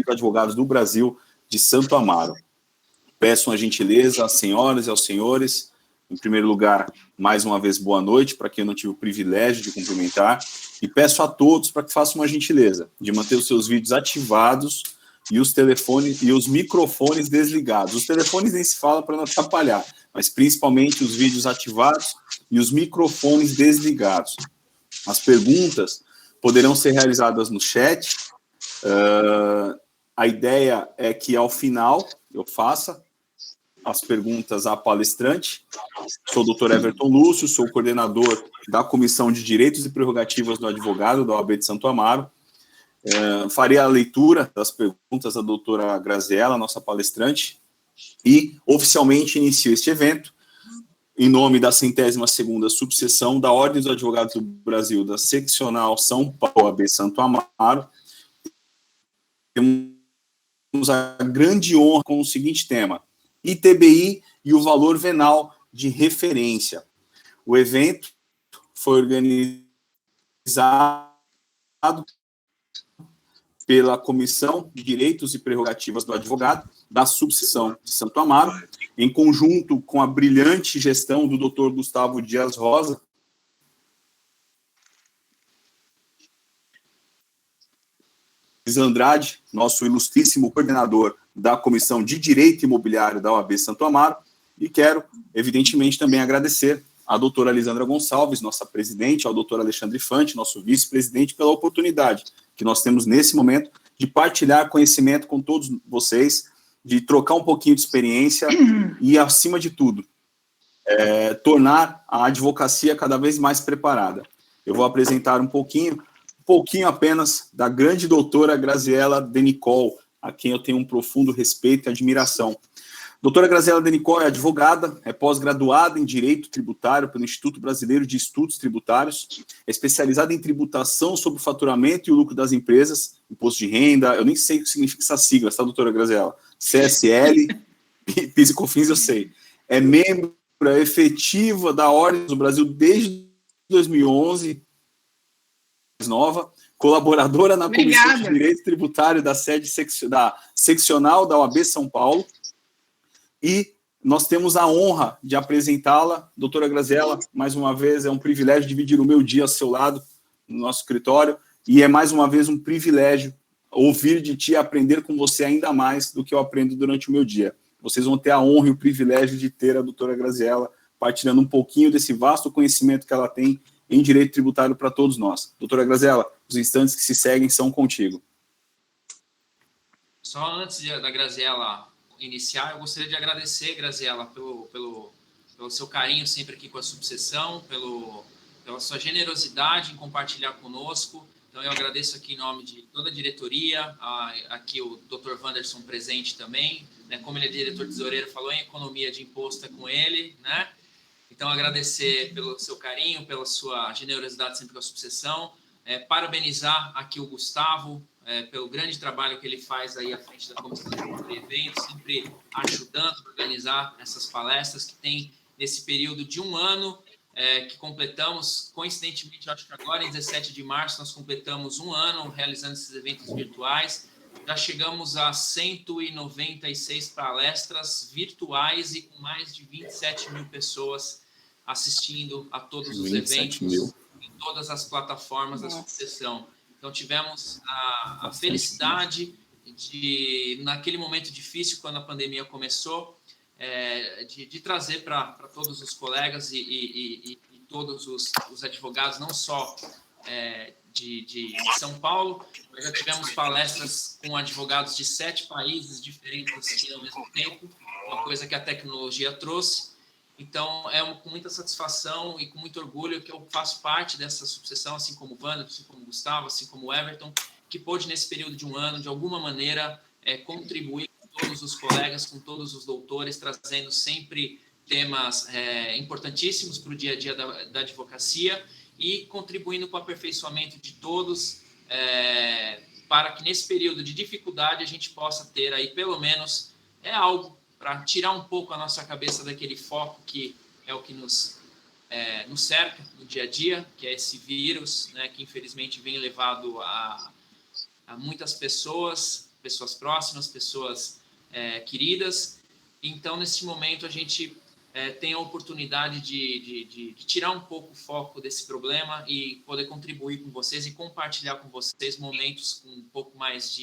de Advogados do Brasil de Santo Amaro. Peço a gentileza às senhoras e aos senhores, em primeiro lugar, mais uma vez, boa noite, para quem eu não tive o privilégio de cumprimentar, e peço a todos para que façam uma gentileza de manter os seus vídeos ativados e os telefones e os microfones desligados. Os telefones nem se fala para não atrapalhar, mas principalmente os vídeos ativados e os microfones desligados. As perguntas poderão ser realizadas no chat. A ideia é que, ao final, eu faça as perguntas à palestrante. Sou o doutor Everton Lúcio, sou coordenador da Comissão de Direitos e Prerrogativas do Advogado da OAB de Santo Amaro. Farei a leitura das perguntas da doutora Graziella, nossa palestrante, e oficialmente inicio este evento em nome da 102ª subseção da Ordem dos Advogados do Brasil, da Seccional São Paulo, OAB Santo Amaro. Temos a grande honra com o seguinte tema: ITBI e o valor venal de referência. O evento foi organizado pela Comissão de Direitos e Prerrogativas do Advogado, da subseção de Santo Amaro, em conjunto com a brilhante gestão do Dr. Gustavo Dias Rosa, Andrade, nosso ilustríssimo coordenador da Comissão de Direito Imobiliário da OAB Santo Amaro, e quero, evidentemente, também agradecer à doutora Lisandra Gonçalves, nossa presidente, ao doutor Alexandre Fante, nosso vice-presidente, pela oportunidade que nós temos nesse momento de partilhar conhecimento com todos vocês, de trocar um pouquinho de experiência e, acima de tudo, tornar a advocacia cada vez mais preparada. Eu vou apresentar um pouquinho apenas da grande doutora Graziella Denicol, a quem eu tenho um profundo respeito e admiração. Doutora Graziella Denicol é advogada, é pós-graduada em Direito Tributário pelo Instituto Brasileiro de Estudos Tributários, é especializada em tributação sobre o faturamento e o lucro das empresas, imposto de renda, eu nem sei o que significa essa sigla, tá, doutora Graziella? CSL, PIS e COFINS, eu sei. É membro efetiva da Ordem do Brasil desde 2011, nova, colaboradora na Comissão de Direito Tributário da sede da seccional da OAB São Paulo, e nós temos a honra de apresentá-la. Doutora Graziella, mais uma vez, é um privilégio dividir o meu dia ao seu lado, no nosso escritório, e é mais uma vez um privilégio ouvir de ti e aprender com você ainda mais do que eu aprendo durante o meu dia. Vocês vão ter a honra e o privilégio de ter a doutora Graziella partilhando um pouquinho desse vasto conhecimento que ela tem em direito tributário para todos nós. Doutora Graziella, os instantes que se seguem são contigo. Só antes da Graziella iniciar, eu gostaria de agradecer, Graziella, pelo seu carinho sempre aqui com a subseção, pela sua generosidade em compartilhar conosco. Então, eu agradeço aqui em nome de toda a diretoria, aqui o Dr. Wanderson presente também, né? Como ele é diretor tesoureiro, falou em economia de imposto, é com ele, né? Então, agradecer pelo seu carinho, pela sua generosidade sempre com a subseção, parabenizar aqui o Gustavo, pelo grande trabalho que ele faz aí à frente da Comissão de Eventos, sempre ajudando a organizar essas palestras que tem nesse período de um ano, que completamos, coincidentemente, acho que agora, em 17 de março, nós completamos um ano realizando esses eventos virtuais. Já chegamos a 196 palestras virtuais e com mais de 27 mil pessoas assistindo a todos os eventos em todas as plataformas da subseção. Então, tivemos a felicidade de, naquele momento difícil, quando a pandemia começou, de trazer para todos os colegas e todos os advogados, não só de São Paulo, mas já tivemos palestras com advogados de 7 países diferentes ao mesmo tempo, uma coisa que a tecnologia trouxe. Então, com muita satisfação e com muito orgulho que eu faço parte dessa subseção, assim como o Wander, assim como o Gustavo, assim como o Everton, que pôde, nesse período de um ano, de alguma maneira, contribuir com todos os colegas, com todos os doutores, trazendo sempre temas importantíssimos para o dia a dia da advocacia e contribuindo com o aperfeiçoamento de todos, para que, nesse período de dificuldade, a gente possa ter aí, pelo menos, algo para tirar um pouco a nossa cabeça daquele foco que é o que nos cerca no dia a dia, que é esse vírus, né, que infelizmente vem levado a muitas pessoas pessoas próximas, pessoas queridas. Então, nesse momento, a gente tem a oportunidade de tirar um pouco o foco desse problema e poder contribuir com vocês e compartilhar com vocês momentos com um pouco mais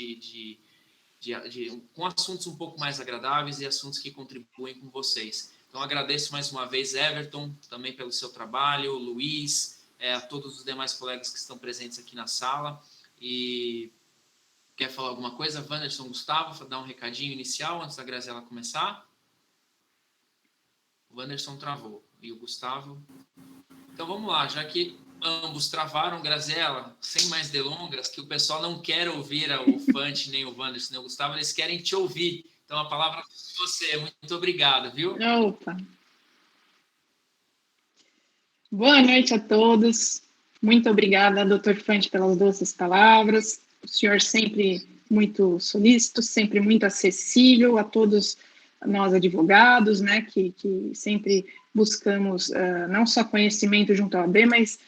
com assuntos um pouco mais agradáveis e assuntos que contribuem com vocês. Então, agradeço mais uma vez, Everton, também pelo seu trabalho, Luiz, a todos os demais colegas que estão presentes aqui na sala. E quer falar alguma coisa? Wanderson, Gustavo, dar um recadinho inicial antes da Graziela começar? O Wanderson travou e o Gustavo... Então, vamos lá, já que ambos travaram, Graziela, sem mais delongas, que o pessoal não quer ouvir o Fante, nem o Wanderson, nem o Gustavo, eles querem te ouvir. Então, a palavra é de você. Muito obrigado, viu? Opa! Boa noite a todos. Muito obrigada, Dr. Fante, pelas doces palavras. O senhor sempre muito solícito, sempre muito acessível a todos nós advogados, né, que sempre buscamos não só conhecimento junto à OAB, mas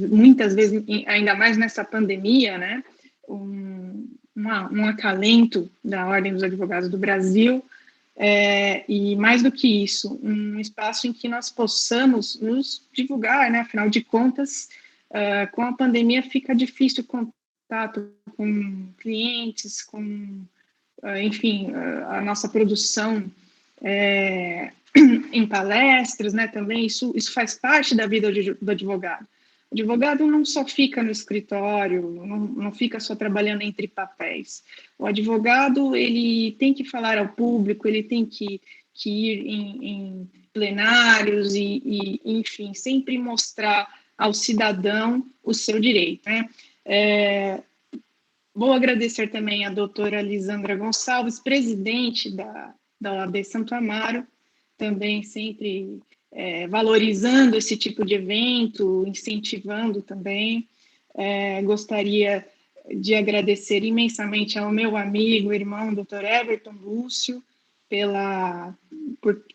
muitas vezes, ainda mais nessa pandemia, né, um acalento da Ordem dos Advogados do Brasil, e mais do que isso, um espaço em que nós possamos nos divulgar, né, afinal de contas, com a pandemia fica difícil o contato com clientes, com enfim, a nossa produção em palestras, né, também, isso faz parte da vida do advogado. O advogado não só fica no escritório, não fica só trabalhando entre papéis. O advogado, ele tem que falar ao público, ele tem que ir em plenários e, enfim, sempre mostrar ao cidadão o seu direito, né? Vou agradecer também à doutora Lisandra Gonçalves, presidente da OAB Santo Amaro, também sempre valorizando esse tipo de evento, incentivando também. Gostaria de agradecer imensamente ao meu amigo, irmão, doutor Everton Lúcio,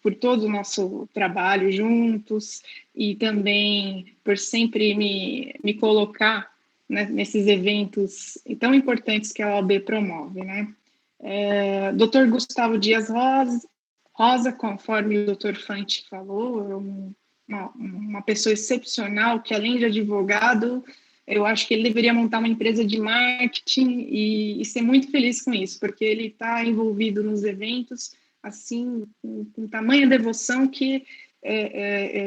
por todo o nosso trabalho juntos e também por sempre me colocar, né, nesses eventos tão importantes que a OAB promove, né? Dr. Gustavo Dias Rosa, conforme o Dr. Fante falou, uma pessoa excepcional que, além de advogado, eu acho que ele deveria montar uma empresa de marketing e ser muito feliz com isso, porque ele está envolvido nos eventos, assim, com tamanha devoção que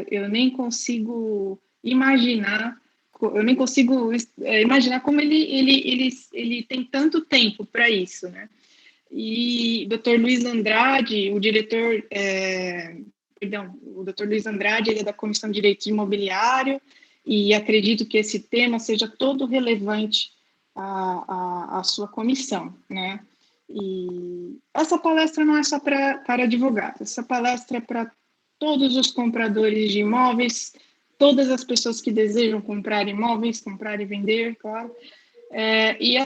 eu nem consigo imaginar como ele tem tanto tempo para isso, né? E Dr. Luiz Andrade, o Dr. Luiz Andrade, ele é da Comissão de Direito Imobiliário, e acredito que esse tema seja todo relevante à sua comissão, né? E essa palestra não é só para advogados, essa palestra é para todos os compradores de imóveis, todas as pessoas que desejam comprar imóveis, comprar e vender, claro, e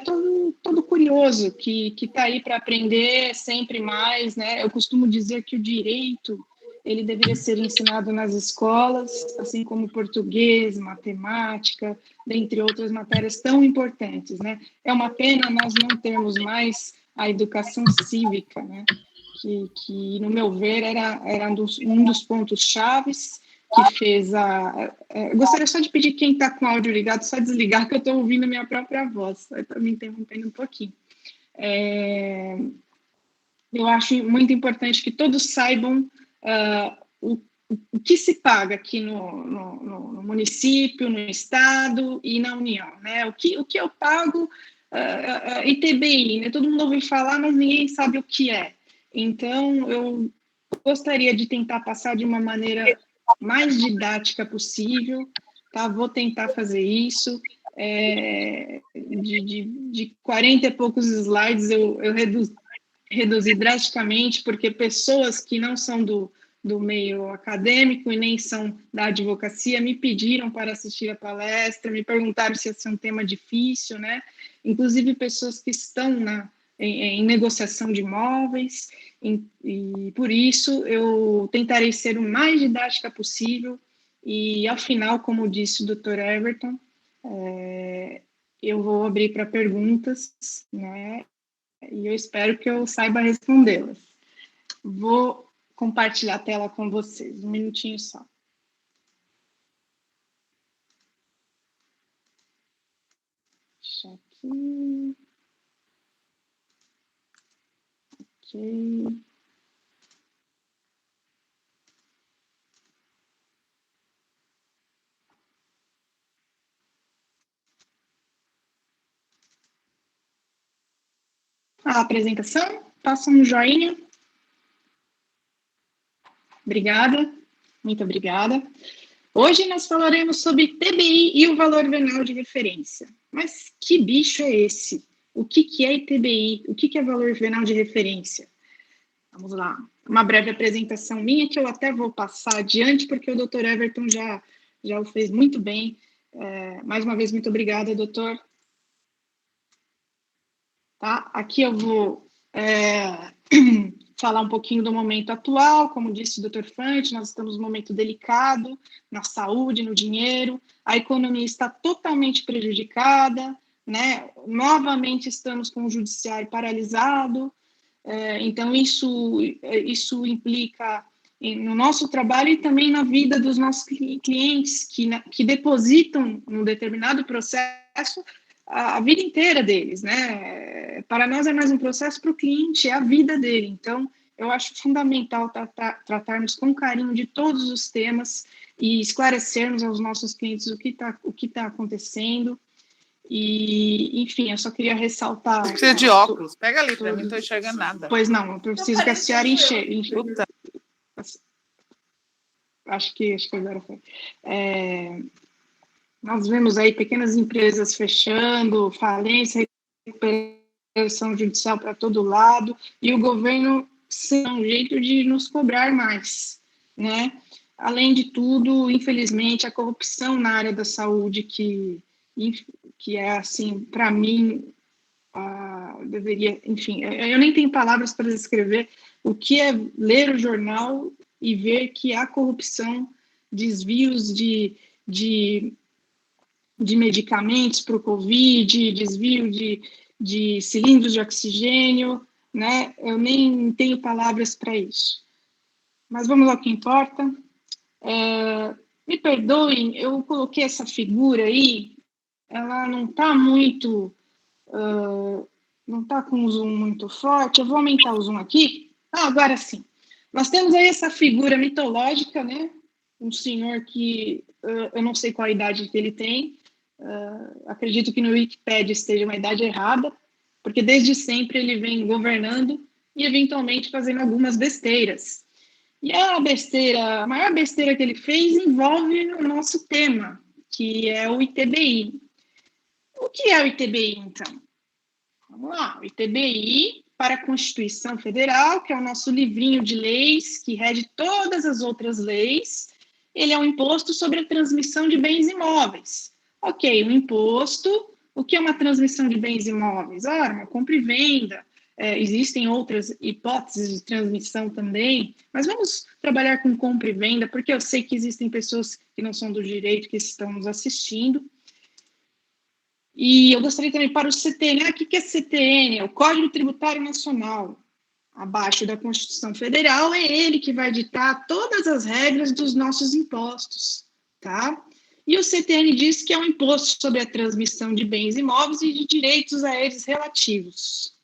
todo curioso que está aí para aprender sempre mais, né? Eu costumo dizer que o direito ele deveria ser ensinado nas escolas, assim como português, matemática, dentre outras matérias tão importantes, né? É uma pena nós não termos mais a educação cívica, né? Que no meu ver, era um dos pontos chaves que fez gostaria só de pedir quem está com o áudio ligado, só desligar, que eu estou ouvindo a minha própria voz, está me interrompendo um pouquinho. Eu acho muito importante que todos saibam o que se paga aqui no município, no estado e na União, né? O que eu pago ITBI, né? Todo mundo ouve falar, mas ninguém sabe o que é. Então, eu gostaria de tentar passar de uma maneira mais didática possível, tá? Vou tentar fazer isso. De 40 e poucos slides, eu reduzi drasticamente, porque pessoas que não são do meio acadêmico e nem são da advocacia me pediram para assistir a palestra, me perguntaram se ia ser um tema difícil, né? Inclusive pessoas que estão em negociação de imóveis, e por isso eu tentarei ser o mais didática possível, e ao final, como disse o Dr. Everton, eu vou abrir para perguntas, né? e eu espero que eu saiba respondê-las. Vou compartilhar a tela com vocês, um minutinho só. Deixa aqui. Ok. A apresentação, passa um joinha. Obrigada, muito obrigada. Hoje nós falaremos sobre TBI e o valor venal de referência. Mas que bicho é esse? O que é ITBI? O que é valor venal de referência? Vamos lá. Uma breve apresentação minha, que eu até vou passar adiante, porque o Dr. Everton já o fez muito bem. Mais uma vez, muito obrigada, doutor. Tá? Aqui eu vou falar um pouquinho do momento atual. Como disse o Dr. Fante, nós estamos num momento delicado na saúde, no dinheiro. A economia está totalmente prejudicada, né? Novamente estamos com o judiciário paralisado. Então, isso implica no nosso trabalho e também na vida dos nossos clientes que depositam num determinado processo a vida inteira deles, né? Para nós é mais um processo, para o cliente é a vida dele. Então, eu acho fundamental tratarmos com carinho de todos os temas e esclarecermos aos nossos clientes o que tá acontecendo. E, enfim, eu só queria ressaltar... Você precisa de óculos. Pega ali, para mim não estou enxergando nada. Pois não, eu preciso que a senhora enxergue. Acho que agora foi. Nós vemos aí pequenas empresas fechando, falência, recuperação judicial para todo lado, e o governo sem um jeito de nos cobrar mais, né? Além de tudo, infelizmente, a corrupção na área da saúde, que é, assim, para mim, deveria... Enfim, eu nem tenho palavras para descrever o que é ler o jornal e ver que há corrupção, desvios de medicamentos para o Covid, desvio de cilindros de oxigênio, né? Eu nem tenho palavras para isso. Mas vamos ao que importa. Me perdoem, eu coloquei essa figura aí, ela não está muito... não está com um zoom muito forte. Eu vou aumentar o zoom aqui. Agora sim. Nós temos aí essa figura mitológica, né? Um senhor que eu não sei qual a idade que ele tem. Acredito que no Wikipedia esteja uma idade errada, porque desde sempre ele vem governando e eventualmente fazendo algumas besteiras. E a maior besteira que ele fez envolve o nosso tema, que é o ITBI. O que é o ITBI, então? Vamos lá, o ITBI para a Constituição Federal, que é o nosso livrinho de leis, que rege todas as outras leis. Ele é um imposto sobre a transmissão de bens imóveis. Ok, um imposto. O que é uma transmissão de bens imóveis? Uma compra e venda. Existem outras hipóteses de transmissão também, mas vamos trabalhar com compra e venda, porque eu sei que existem pessoas que não são do direito que estão nos assistindo. E eu gostaria também para o CTN. O que é CTN? É o Código Tributário Nacional. Abaixo da Constituição Federal, é ele que vai ditar todas as regras dos nossos impostos, tá? E o CTN diz que é um imposto sobre a transmissão de bens imóveis e de direitos a eles relativos.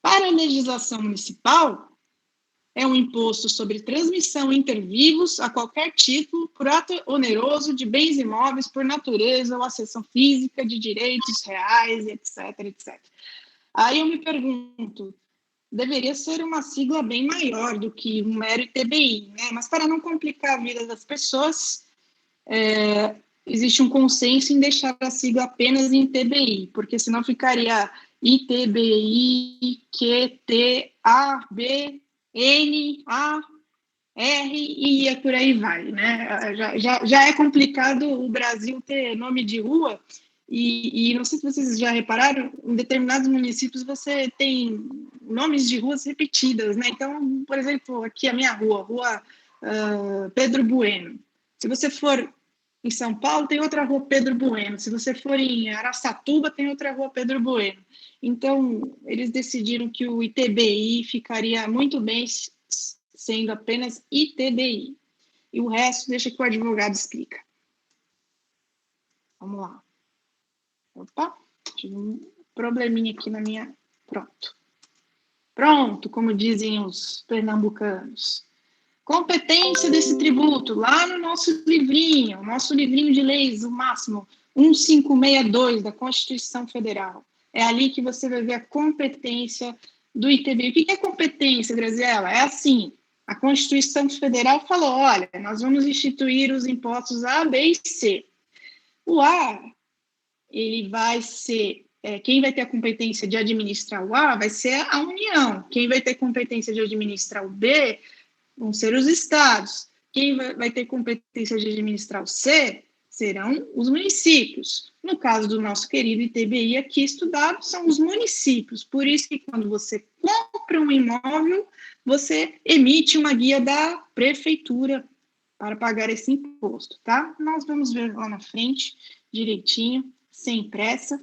Para a legislação municipal, é um imposto sobre transmissão inter-vivos a qualquer título por ato oneroso de bens imóveis por natureza ou acessão física de direitos reais, etc, etc. Aí eu me pergunto, deveria ser uma sigla bem maior do que um mero ITBI, né? Mas para não complicar a vida das pessoas, existe um consenso em deixar a sigla apenas em ITBI, porque senão ficaria ITBI, QTAB, N, A, R e por aí vai, né? Já é complicado o Brasil ter nome de rua e não sei se vocês já repararam, em determinados municípios você tem nomes de ruas repetidas, né? Então, por exemplo, aqui a minha rua Pedro Bueno. Se você for em São Paulo, tem outra rua Pedro Bueno. Se você for em Araçatuba, tem outra rua Pedro Bueno. Então, eles decidiram que o ITBI ficaria muito bem sendo apenas ITBI. E o resto deixa que o advogado explica. Vamos lá. Opa, tive um probleminha aqui na minha... Pronto, como dizem os pernambucanos. Competência desse tributo, lá no nosso livrinho de leis, o máximo, 1562 da Constituição Federal. É ali que você vai ver a competência do ITBI. O que é competência, Graziela? É assim, a Constituição Federal falou, olha, nós vamos instituir os impostos A, B e C. O A, ele vai ser, quem vai ter a competência de administrar o A vai ser a União. Quem vai ter competência de administrar o B vão ser os estados. Quem vai ter competência de administrar o C serão os municípios. No caso do nosso querido ITBI aqui estudado, são os municípios. Por isso que quando você compra um imóvel, você emite uma guia da prefeitura para pagar esse imposto, tá? Nós vamos ver lá na frente, direitinho, sem pressa.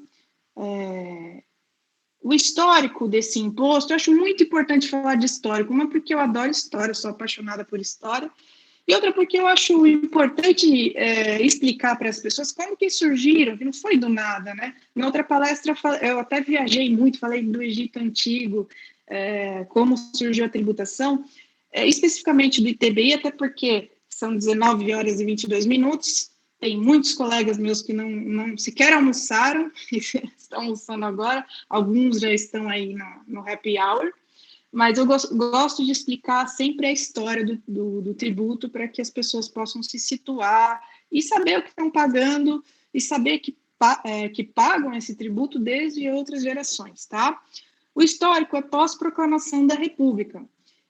O histórico desse imposto, eu acho muito importante falar de histórico, uma porque eu adoro história, eu sou apaixonada por história, e outra porque eu acho importante explicar para as pessoas como que surgiram, que não foi do nada, né? Na outra palestra, eu até viajei muito, falei do Egito Antigo, como surgiu a tributação, especificamente do ITBI, até porque são 19 horas e 22 minutos, tem muitos colegas meus que não sequer almoçaram, estão almoçando agora, alguns já estão aí no happy hour, mas eu gosto de explicar sempre a história do tributo para que as pessoas possam se situar e saber o que estão pagando e saber que pagam esse tributo desde outras gerações, tá? O histórico é pós-proclamação da República.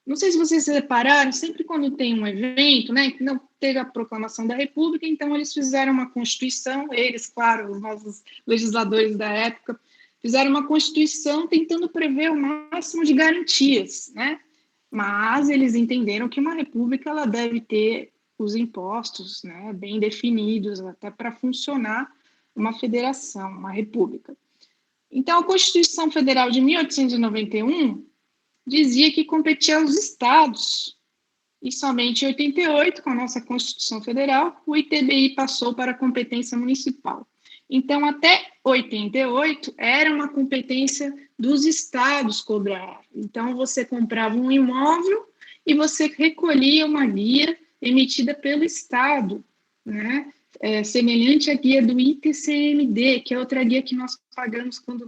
Não sei se vocês se repararam, sempre quando tem um evento, né, que não teve a proclamação da República, então eles fizeram uma Constituição, eles, claro, os nossos legisladores da época, fizeram uma Constituição tentando prever o máximo de garantias, né? Mas eles entenderam que uma república ela deve ter os impostos, né, bem definidos, até para funcionar uma federação, uma república. Então, a Constituição Federal de 1891 dizia que competia aos estados, e somente em 88, com a nossa Constituição Federal, o ITBI passou para a competência municipal. Então, até 88, era uma competência dos estados cobrar. Então, você comprava um imóvel e você recolhia uma guia emitida pelo estado, né? Semelhante à guia do ITCMD, que é outra guia que nós pagamos quando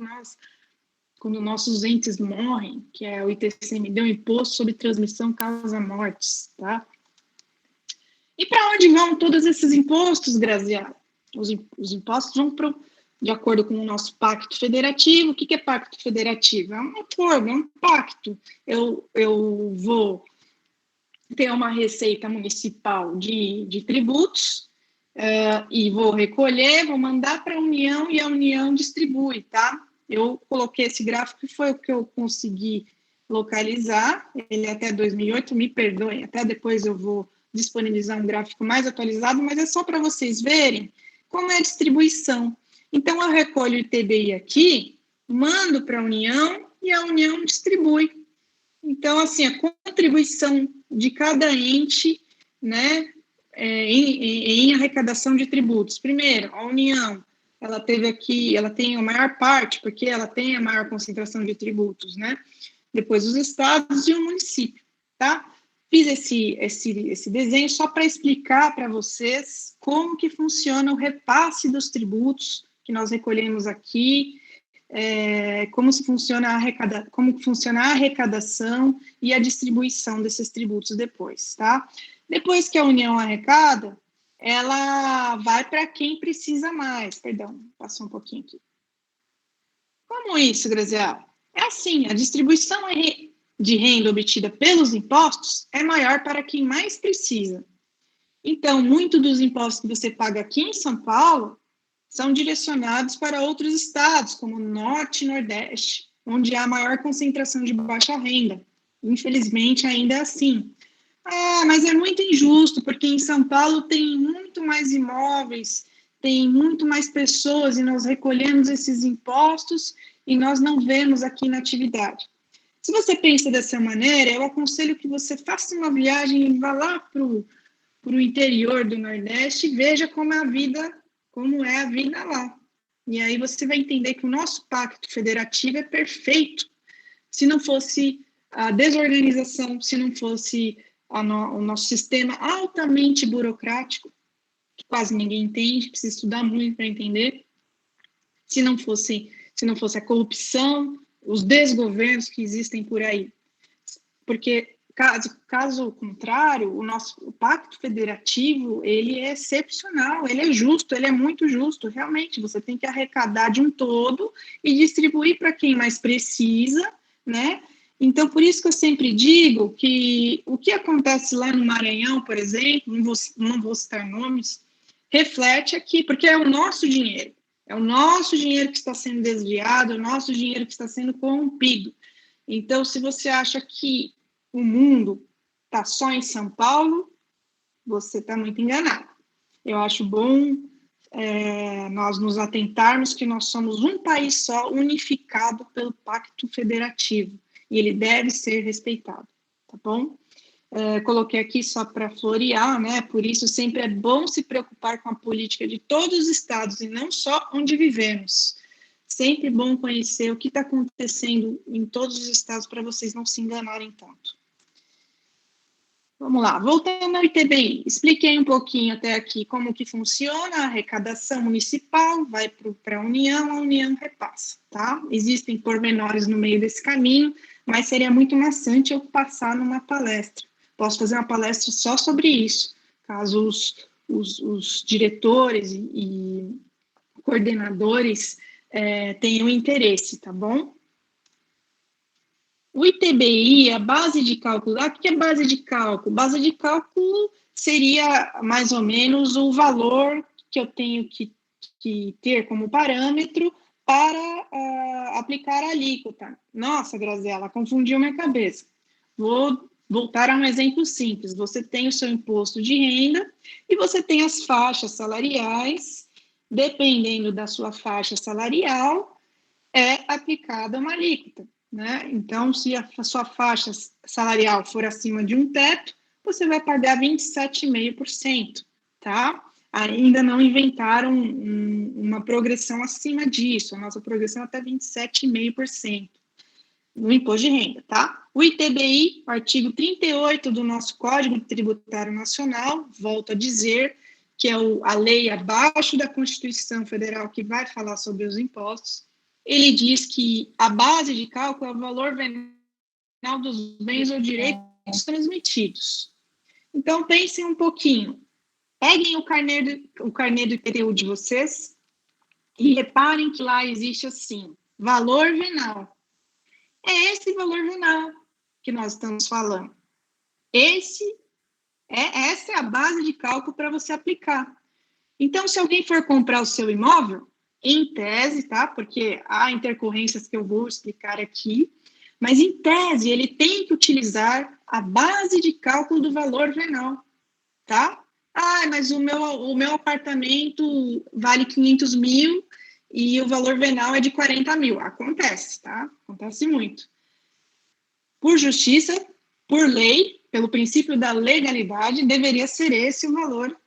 nossos entes morrem, que é o ITCMD, o Imposto sobre Transmissão Causa Mortes, tá? E para onde vão todos esses impostos, Graziela? Os impostos vão de acordo com o nosso pacto federativo. O que é pacto federativo? É um acordo, é um pacto. Eu vou ter uma receita municipal de tributos e vou recolher, vou mandar para a União e a União distribui, tá? Eu coloquei esse gráfico, foi o que eu consegui localizar, ele é até 2008, me perdoem, até depois eu vou disponibilizar um gráfico mais atualizado, mas é só para vocês verem como é a distribuição. Então, eu recolho o ITBI aqui, mando para a União e a União distribui. Então, assim, a contribuição de cada ente, né, em arrecadação de tributos. Primeiro, a União, ela tem a maior parte, porque ela tem a maior concentração de tributos, né? Depois os estados e o município, tá? Fiz esse desenho só para explicar para vocês como que funciona o repasse dos tributos que nós recolhemos aqui, como funciona a arrecadação e a distribuição desses tributos depois, tá? Depois que a União arrecada, ela vai para quem precisa mais. Perdão, passou um pouquinho aqui. Como isso, Graziela? É assim, a distribuição de renda obtida pelos impostos é maior para quem mais precisa. Então, muito dos impostos que você paga aqui em São Paulo são direcionados para outros estados, como Norte e Nordeste, onde há maior concentração de baixa renda. Infelizmente, ainda é assim. Mas é muito injusto, porque em São Paulo tem muito mais imóveis, tem muito mais pessoas, e nós recolhemos esses impostos e nós não vemos aqui na atividade. Se você pensa dessa maneira, eu aconselho que você faça uma viagem e vá lá para o interior do Nordeste e veja como é a vida lá. E aí você vai entender que o nosso pacto federativo é perfeito. Se não fosse a desorganização, se não fosse o nosso sistema altamente burocrático, que quase ninguém entende, precisa estudar muito para entender, se não fosse a corrupção, os desgovernos que existem por aí. Porque, caso contrário, o pacto federativo, ele é excepcional, ele é justo, ele é muito justo, realmente, você tem que arrecadar de um todo e distribuir para quem mais precisa, né? Então, por isso que eu sempre digo que o que acontece lá no Maranhão, por exemplo, não vou citar nomes, reflete aqui, porque é o nosso dinheiro. É o nosso dinheiro que está sendo desviado, é o nosso dinheiro que está sendo corrompido. Então, se você acha que o mundo está só em São Paulo, você está muito enganado. Eu acho bom nós nos atentarmos que nós somos um país só, unificado pelo Pacto Federativo, e ele deve ser respeitado, tá bom? Coloquei aqui só para florear, né? Por isso sempre é bom se preocupar com a política de todos os estados e não só onde vivemos. Sempre bom conhecer o que está acontecendo em todos os estados para vocês não se enganarem tanto. Vamos lá, voltando ao ITBI, expliquei um pouquinho até aqui como que funciona a arrecadação municipal, vai para a União repassa, tá? Existem pormenores no meio desse caminho, mas seria muito maçante eu passar numa palestra. Posso fazer uma palestra só sobre isso, caso os diretores e coordenadores tenham interesse, tá bom? O ITBI, a base de cálculo, o que é base de cálculo? Base de cálculo seria mais ou menos o valor que eu tenho que ter como parâmetro para aplicar a alíquota. Nossa, Graziela, confundiu minha cabeça. Vou voltar a um exemplo simples. Você tem o seu imposto de renda e você tem as faixas salariais. Dependendo da sua faixa salarial, é aplicada uma alíquota, né? Então, se a sua faixa salarial for acima de um teto, você vai pagar 27,5%, tá? Ainda não inventaram uma progressão acima disso, a nossa progressão é até 27,5% no imposto de renda, tá? O ITBI, o artigo 38 do nosso Código Tributário Nacional, volto a dizer que é a lei abaixo da Constituição Federal que vai falar sobre os impostos. Ele diz que a base de cálculo é o valor venal dos bens ou direitos transmitidos. Então, pensem um pouquinho. Peguem o carnê do IPTU de vocês e reparem que lá existe assim, valor venal. É esse valor venal que nós estamos falando. Essa é a base de cálculo para você aplicar. Então, se alguém for comprar o seu imóvel, em tese, tá? Porque há intercorrências que eu vou explicar aqui, mas em tese ele tem que utilizar a base de cálculo do valor venal, tá? Mas o meu apartamento vale 500 mil e o valor venal é de 40 mil. Acontece, tá? Acontece muito. Por justiça, por lei, pelo princípio da legalidade, deveria ser esse o valor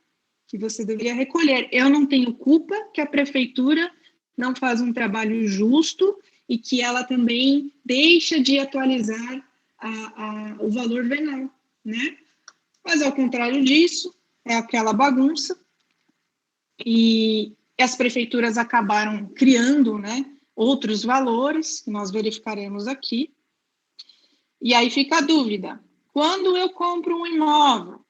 que você deveria recolher. Eu não tenho culpa que a prefeitura não faz um trabalho justo e que ela também deixa de atualizar o valor venal, né? Mas, ao contrário disso, é aquela bagunça e as prefeituras acabaram criando, né, outros valores, que nós verificaremos aqui. E aí fica a dúvida. Quando eu compro um imóvel,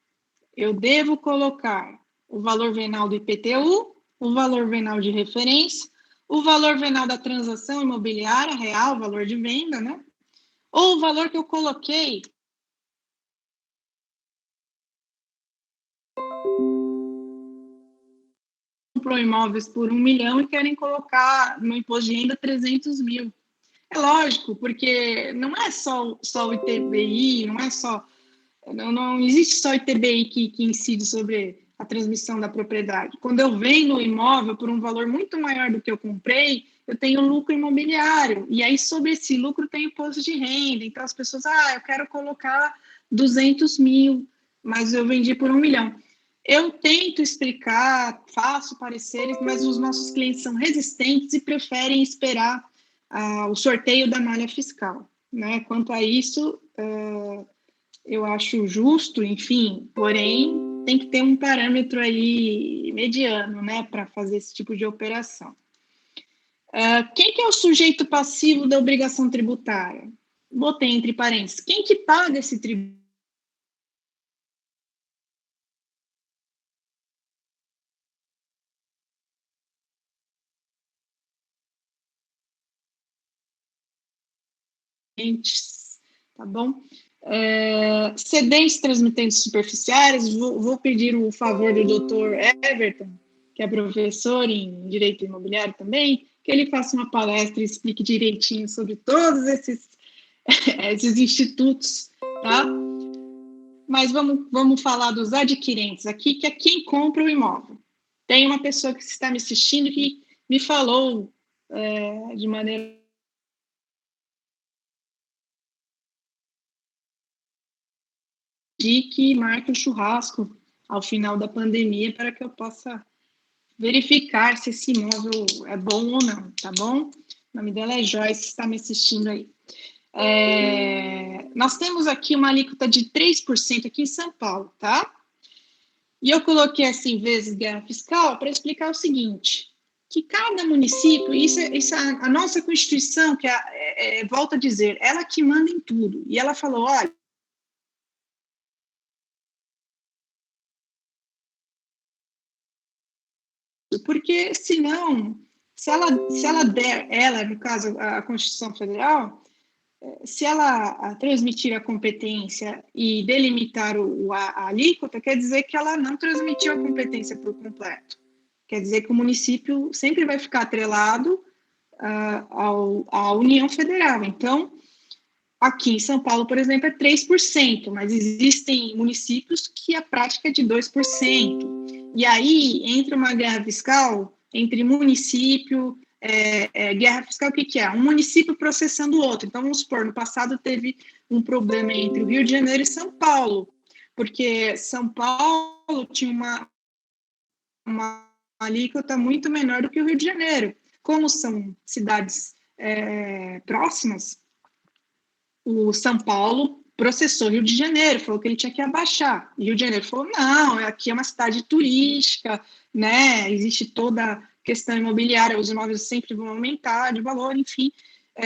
eu devo colocar o valor venal do IPTU, o valor venal de referência, o valor venal da transação imobiliária real, valor de venda, né? Ou o valor que eu coloquei comprou imóveis por 1 milhão e querem colocar no imposto de renda 300 mil. É lógico, porque não é só o ITBI, não é só não existe só ITBI que incide sobre a transmissão da propriedade. Quando eu vendo o imóvel por um valor muito maior do que eu comprei, eu tenho lucro imobiliário, e aí sobre esse lucro tem imposto de renda. Então as pessoas, eu quero colocar 200 mil, mas eu vendi por 1 milhão. Eu tento explicar, faço pareceres, mas os nossos clientes são resistentes e preferem esperar o sorteio da malha fiscal, né? Quanto a isso, eu acho justo, enfim, porém, tem que ter um parâmetro aí mediano, né, para fazer esse tipo de operação. Quem que é o sujeito passivo da obrigação tributária? Botei entre parênteses. Quem que paga esse tributo? Tá bom? Cedentes transmitentes superficiais, vou pedir o favor do doutor Everton, que é professor em Direito Imobiliário também, que ele faça uma palestra e explique direitinho sobre todos esses institutos, tá? Mas vamos falar dos adquirentes aqui, que é quem compra o imóvel. Tem uma pessoa que está me assistindo que me falou de maneira de que marque um churrasco ao final da pandemia para que eu possa verificar se esse imóvel é bom ou não, tá bom? O nome dela é Joyce, está me assistindo aí. Nós temos aqui uma alíquota de 3% aqui em São Paulo, tá? E eu coloquei assim, vezes guerra fiscal, para explicar o seguinte, que cada município, a nossa Constituição, que volta a dizer, ela que manda em tudo, e ela falou, olha, porque senão, se ela der, no caso, a Constituição Federal, se ela transmitir a competência e delimitar a alíquota, quer dizer que ela não transmitiu a competência por completo. Quer dizer que o município sempre vai ficar atrelado à União Federal. Então, aqui em São Paulo, por exemplo, é 3%, mas existem municípios que a prática é de 2%. E aí entra uma guerra fiscal entre município, guerra fiscal, o que é? Um município processando o outro. Então, vamos supor, no passado teve um problema entre o Rio de Janeiro e São Paulo, porque São Paulo tinha uma alíquota muito menor do que o Rio de Janeiro. Como são cidades próximas, o São Paulo processou o Rio de Janeiro, falou que ele tinha que abaixar. E o Rio de Janeiro falou, não, aqui é uma cidade turística, né? Existe toda a questão imobiliária, os imóveis sempre vão aumentar de valor, enfim.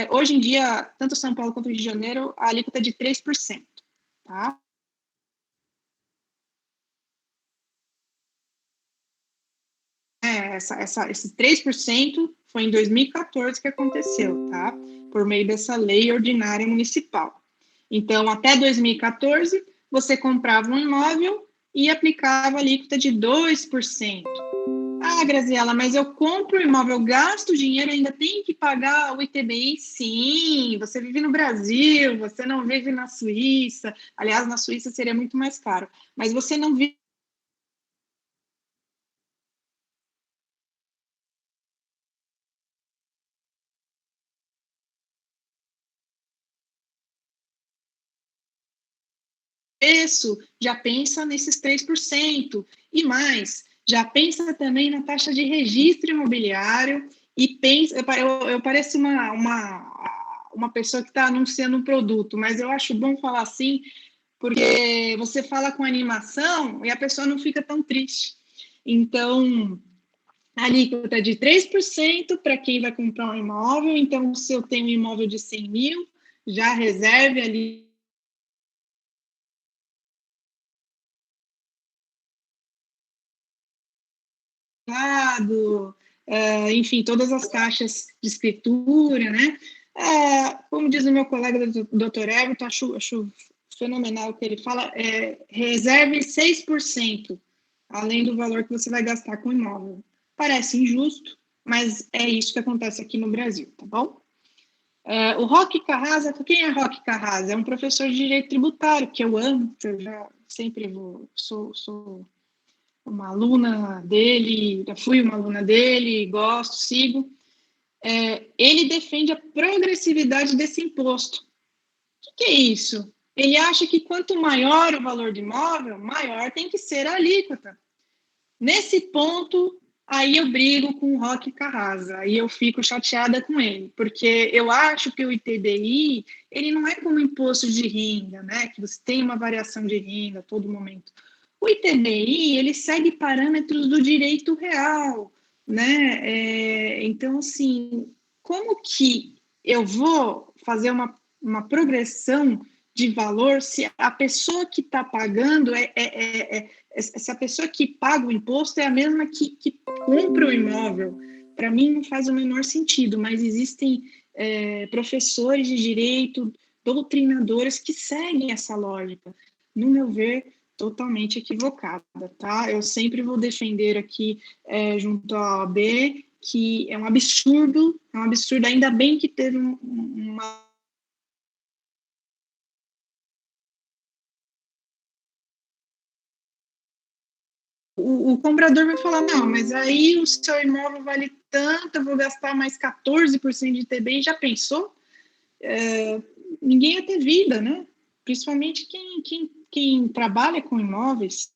Hoje em dia, tanto São Paulo quanto o Rio de Janeiro, a alíquota é de 3%, tá? Esse 3% foi em 2014 que aconteceu, tá? Por meio dessa lei ordinária municipal. Então, até 2014, você comprava um imóvel e aplicava a alíquota de 2%. Graziela, mas eu compro o imóvel, gasto dinheiro, ainda tenho que pagar o ITBI? Sim, você vive no Brasil, você não vive na Suíça. Aliás, na Suíça seria muito mais caro. Mas você não vive preço, já pensa nesses 3%. E mais, já pensa também na taxa de registro imobiliário e pensa... Eu pareço uma pessoa que está anunciando um produto, mas eu acho bom falar assim, porque você fala com animação e a pessoa não fica tão triste. Então, a alíquota é de 3% para quem vai comprar um imóvel. Então, se eu tenho um imóvel de 100 mil, já reserve ali enfim, todas as taxas de escritura, né? Como diz o meu colega doutor Everton, acho fenomenal o que ele fala, reserve 6%, além do valor que você vai gastar com o imóvel. Parece injusto, mas é isso que acontece aqui no Brasil, tá bom? O Roque Carrasa, quem é Roque Carrasa? É um professor de direito tributário, que eu amo, eu já sempre sou uma aluna dele, já fui uma aluna dele, gosto, sigo. Ele defende a progressividade desse imposto. O que é isso? Ele acha que quanto maior o valor de imóvel, maior tem que ser a alíquota. Nesse ponto, aí eu brigo com o Roque Carrasa, aí eu fico chateada com ele, porque eu acho que o ITBI, ele não é como imposto de renda, né? Que você tem uma variação de renda a todo momento. O ITBI, ele segue parâmetros do direito real, né? Então, assim, como que eu vou fazer uma progressão de valor se a pessoa que está pagando se a pessoa que paga o imposto é a mesma que compra o imóvel? Para mim não faz o menor sentido, mas existem professores de direito, doutrinadores que seguem essa lógica. No meu ver, totalmente equivocada, tá? Eu sempre vou defender aqui, junto à OAB, que é um absurdo, ainda bem que teve uma o comprador vai falar, não, mas aí o seu imóvel vale tanto, eu vou gastar mais 14% de ITBI, já pensou? Ninguém ia ter vida, né? Principalmente quem trabalha com imóveis.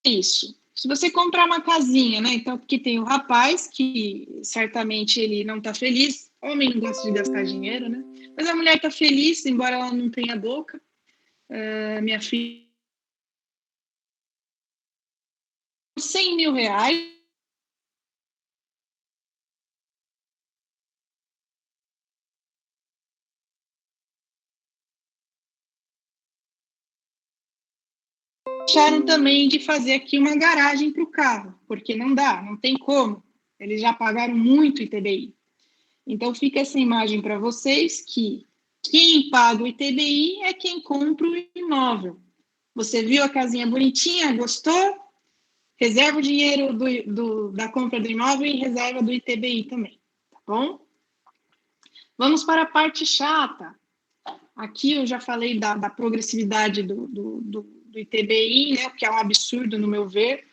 Isso. Se você comprar uma casinha, né? Então, porque tem o rapaz que certamente ele não está feliz, homem não gosta de gastar dinheiro, né? Mas a mulher está feliz, embora ela não tenha boca. Minha filha, R$100 mil. Deixaram também de fazer aqui uma garagem para o carro, porque não dá, não tem como. Eles já pagaram muito ITBI. Então, fica essa imagem para vocês que quem paga o ITBI é quem compra o imóvel. Você viu a casinha bonitinha, gostou? Reserva o dinheiro da compra do imóvel e reserva do ITBI também, tá bom? Vamos para a parte chata. Aqui eu já falei da progressividade do ITBI, né, que é um absurdo no meu ver.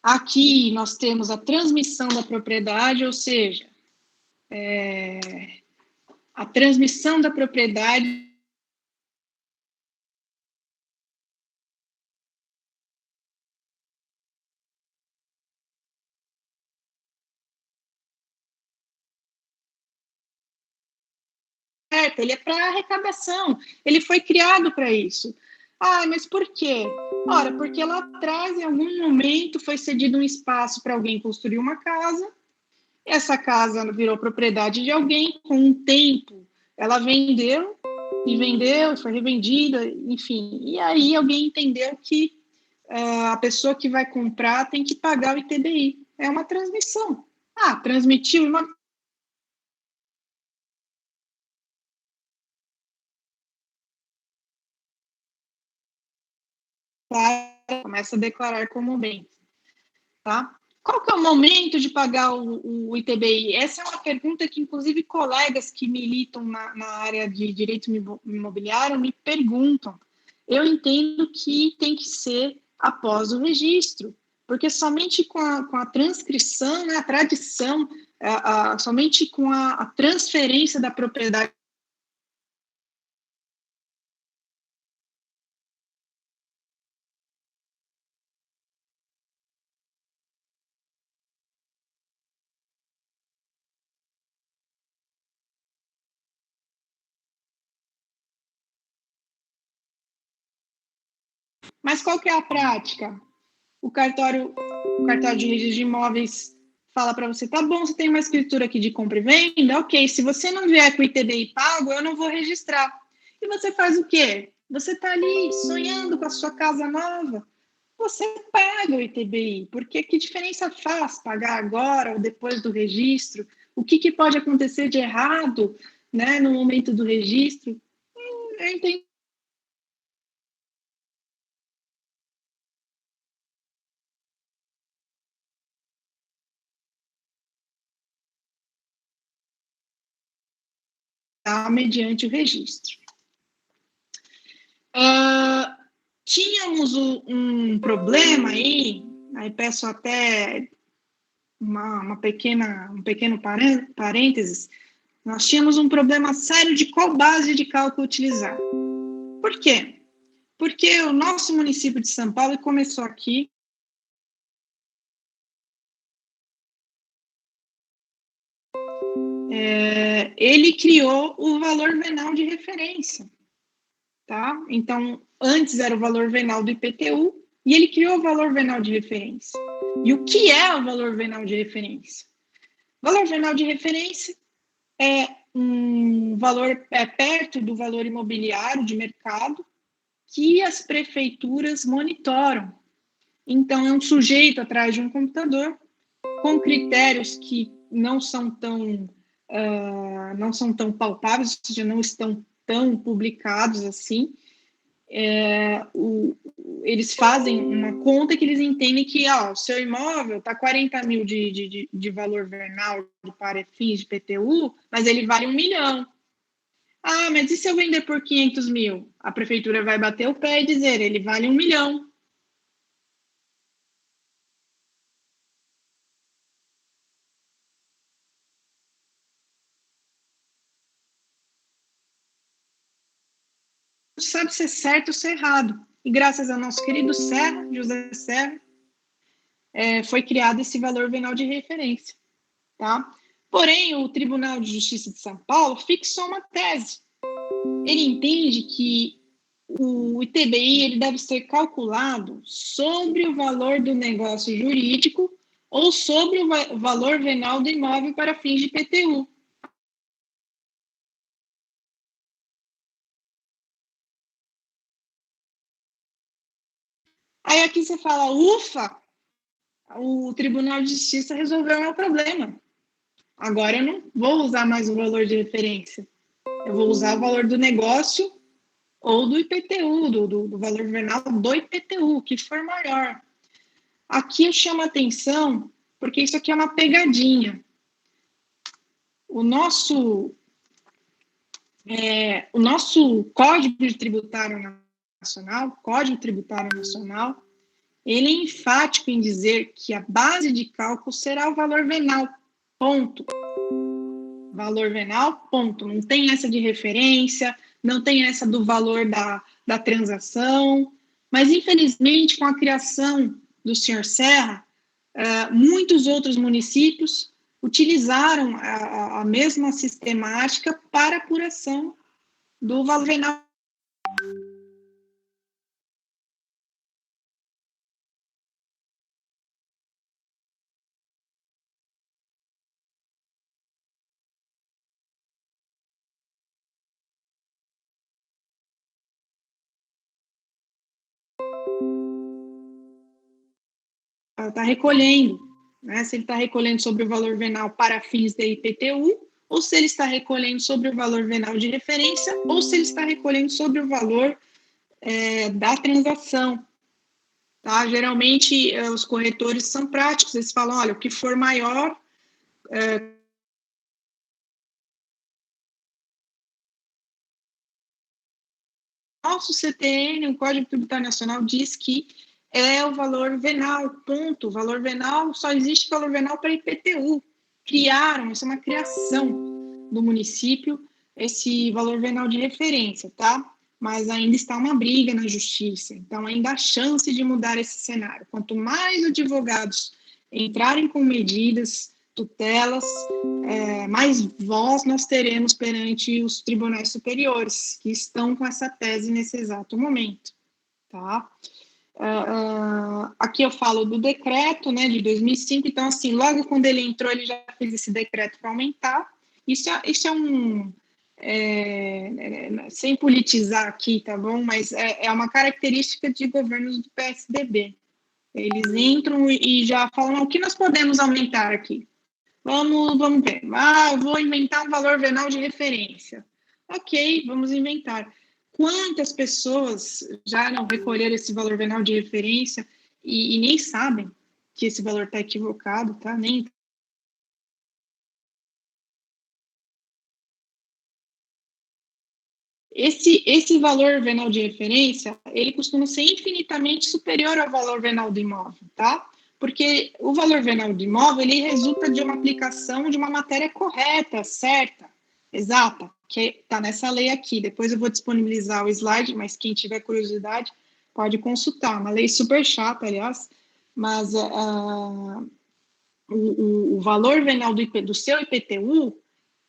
Aqui nós temos a transmissão da propriedade, ou seja, a transmissão da propriedade ele é para arrecadação, ele foi criado para isso. Mas por quê? Ora, porque lá atrás, em algum momento, foi cedido um espaço para alguém construir uma casa, essa casa virou propriedade de alguém, com um tempo ela vendeu, foi revendida, enfim. E aí alguém entendeu que a pessoa que vai comprar tem que pagar o ITBI. É uma transmissão. Transmitiu uma... Começa a declarar como bem. Tá? Qual que é o momento de pagar o ITBI? Essa é uma pergunta que, inclusive, colegas que militam na área de direito imobiliário me perguntam. Eu entendo que tem que ser após o registro, porque somente com a transcrição, né, a tradição, somente com a transferência da propriedade Mas qual que é a prática? O cartório de registro de imóveis fala para você, tá bom, você tem uma escritura aqui de compra e venda, ok, se você não vier com o ITBI pago, eu não vou registrar. E você faz o quê? Você está ali sonhando com a sua casa nova, você paga o ITBI, porque que diferença faz pagar agora ou depois do registro? O que pode acontecer de errado, né, no momento do registro? Eu entendo mediante o registro. Tínhamos um problema aí peço até um pequeno parênteses, nós tínhamos um problema sério de qual base de cálculo utilizar. Por quê? Porque o nosso município de São Paulo começou aqui ele criou o valor venal de referência, tá? Então, antes era o valor venal do IPTU, e ele criou o valor venal de referência. E o que é o valor venal de referência? O valor venal de referência é um valor perto do valor imobiliário de mercado que as prefeituras monitoram. Então, é um sujeito atrás de um computador com critérios que não são tão palpáveis, ou seja, não estão tão publicados assim. Eles fazem uma conta que eles entendem que o seu imóvel está 40 mil de valor venal para fins de PTU, mas ele vale 1 milhão. Mas e se eu vender por 500 mil? A prefeitura vai bater o pé e dizer, ele vale 1 milhão. Não sabe se é certo ou se é errado. E graças ao nosso querido José Serra, foi criado esse valor venal de referência. Tá? Porém, o Tribunal de Justiça de São Paulo fixou uma tese. Ele entende que o ITBI ele deve ser calculado sobre o valor do negócio jurídico ou sobre o valor venal do imóvel para fins de PTU. Aí aqui você fala, ufa, o Tribunal de Justiça resolveu o meu problema. Agora eu não vou usar mais o valor de referência. Eu vou usar o valor do negócio ou do IPTU, do valor venal do IPTU, que for maior. Aqui eu chamo a atenção, porque isso aqui é uma pegadinha. O nosso Código Tributário Nacional, ele é enfático em dizer que a base de cálculo será o valor venal, ponto. Valor venal, ponto. Não tem essa de referência, não tem essa do valor da transação, mas, infelizmente, com a criação do senhor Serra, muitos outros municípios utilizaram a mesma sistemática para apuração do valor venal. Está recolhendo, né? Se ele está recolhendo sobre o valor venal para fins de IPTU, ou se ele está recolhendo sobre o valor venal de referência, ou se ele está recolhendo sobre o valor da transação. Tá? Geralmente, os corretores são práticos, eles falam, olha, o que for maior... Nosso CTN, o Código Tributário Nacional, diz que é o valor venal, ponto. O valor venal, só existe valor venal para IPTU. Criaram, isso é uma criação do município, esse valor venal de referência, tá? Mas ainda está uma briga na justiça, então ainda há chance de mudar esse cenário. Quanto mais advogados entrarem com medidas, tutelas, mais voz nós teremos perante os tribunais superiores, que estão com essa tese nesse exato momento, tá? Aqui eu falo do decreto, né, de 2005, então, assim, logo quando ele entrou, ele já fez esse decreto para aumentar. Isso é sem politizar aqui, tá bom? Mas é uma característica de governos do PSDB. Eles entram e já falam, o que nós podemos aumentar aqui? Vamos ver. Eu vou inventar um valor venal de referência. Ok, vamos inventar. Quantas pessoas já não recolheram esse valor venal de referência e nem sabem que esse valor está equivocado, tá? Nem esse valor venal de referência, ele costuma ser infinitamente superior ao valor venal do imóvel, tá? Porque o valor venal do imóvel, ele resulta de uma aplicação de uma matéria correta, certa, exata, que está nessa lei aqui. Depois eu vou disponibilizar o slide, mas quem tiver curiosidade pode consultar. Uma lei super chata, aliás, mas o valor venal do seu IPTU,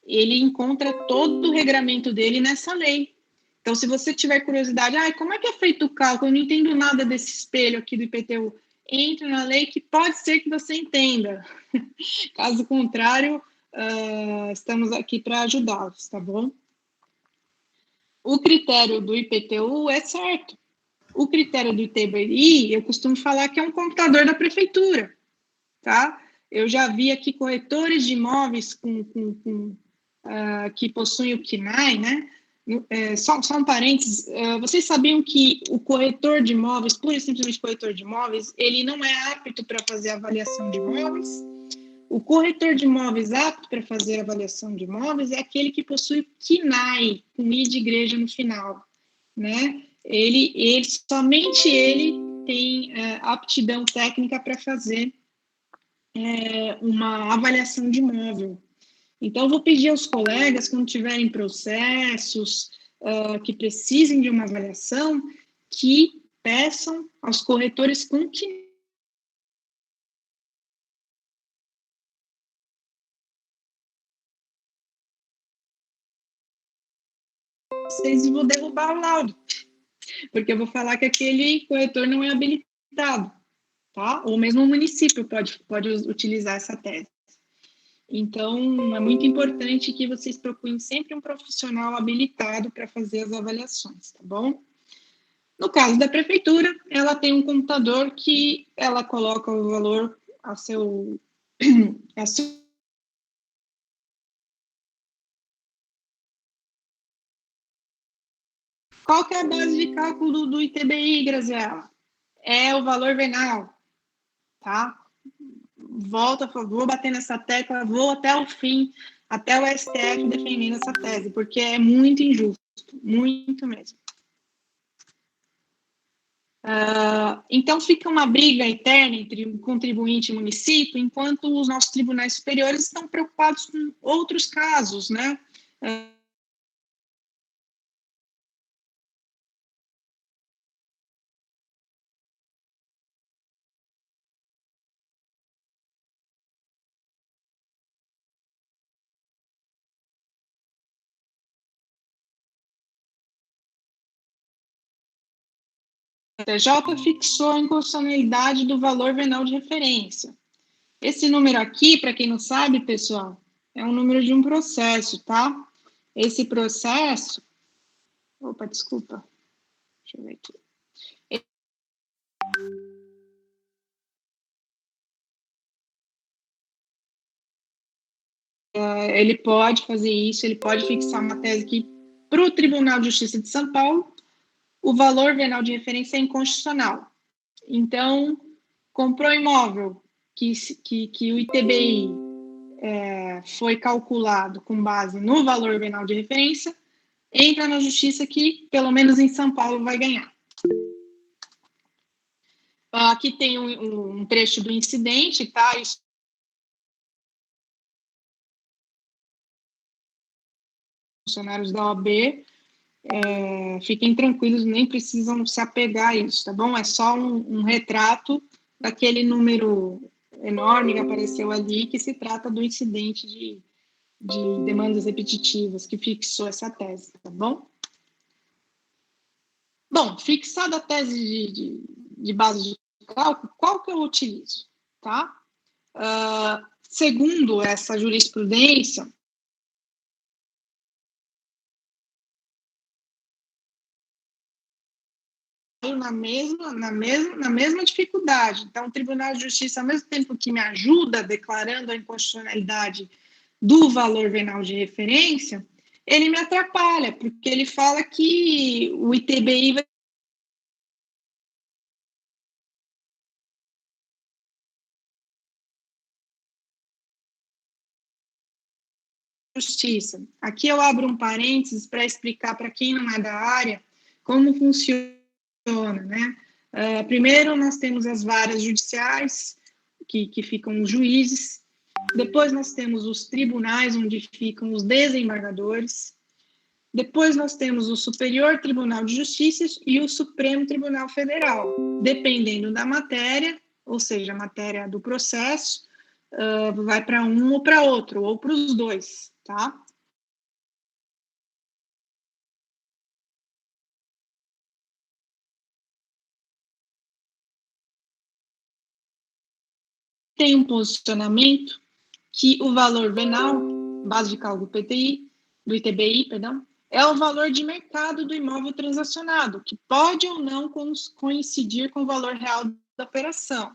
ele encontra todo o regramento dele nessa lei. Então, se você tiver curiosidade, como é que é feito o cálculo? Eu não entendo nada desse espelho aqui do IPTU. Entre na lei que pode ser que você entenda. Caso contrário, estamos aqui para ajudá-los, tá bom? O critério do IPTU é certo. O critério do ITBI, eu costumo falar que é um computador da prefeitura, tá? Eu já vi aqui corretores de imóveis que possuem o KNAI, né? Só um parênteses, vocês sabiam que o corretor de imóveis, pura e simplesmente corretor de imóveis, ele não é apto para fazer avaliação de imóveis? O corretor de imóveis apto para fazer avaliação de imóveis é aquele que possui o KNAI, com I de igreja no final, né? Somente ele tem aptidão técnica para fazer uma avaliação de imóvel. Então, eu vou pedir aos colegas, quando tiverem processos que precisem de uma avaliação, que peçam aos corretores com que vocês vão derrubar o laudo, porque eu vou falar que aquele corretor não é habilitado, tá? Ou mesmo o município pode utilizar essa tese. Então, é muito importante que vocês procurem sempre um profissional habilitado para fazer as avaliações, tá bom? No caso da prefeitura, ela tem um computador que ela coloca o valor a seu Qual que é a base de cálculo do ITBI, Graziela? É o valor venal, tá? Vou bater nessa tecla, vou até o fim, até o STF defendendo essa tese, porque é muito injusto, muito mesmo. Então, fica uma briga eterna entre o contribuinte e o município, enquanto os nossos tribunais superiores estão preocupados com outros casos, né? O TJ fixou a inconstitucionalidade do valor venal de referência. Esse número aqui, para quem não sabe, pessoal, é um número de um processo, tá? Esse processo... Opa, desculpa. Deixa eu ver aqui. Ele pode fazer isso, ele pode fixar uma tese que, para o Tribunal de Justiça de São Paulo, o valor venal de referência é inconstitucional. Então, comprou imóvel que o ITBI foi calculado com base no valor venal de referência, entra na justiça que, pelo menos em São Paulo, vai ganhar. Aqui tem um trecho do incidente, tá? Isso funcionários da OAB, fiquem tranquilos, nem precisam se apegar a isso, tá bom? É só um retrato daquele número enorme que apareceu ali, que se trata do incidente de demandas repetitivas que fixou essa tese, tá bom? Bom, fixada a tese de base de cálculo, qual que eu utilizo, tá? Segundo essa jurisprudência, na mesma dificuldade. Então, o Tribunal de Justiça, ao mesmo tempo que me ajuda declarando a inconstitucionalidade do valor venal de referência, ele me atrapalha, porque ele fala que o ITBI vai Justiça. Aqui eu abro um parênteses para explicar para quem não é da área como funciona, né? Primeiro, nós temos as varas judiciais, que ficam os juízes. Depois, nós temos os tribunais, onde ficam os desembargadores. Depois, nós temos o Superior Tribunal de Justiça e o Supremo Tribunal Federal. Dependendo da matéria, ou seja, a matéria do processo, vai para um ou para outro, ou para os dois, tá? Tem um posicionamento que o valor venal, base de cálculo do ITBI, é o valor de mercado do imóvel transacionado, que pode ou não coincidir com o valor real da operação.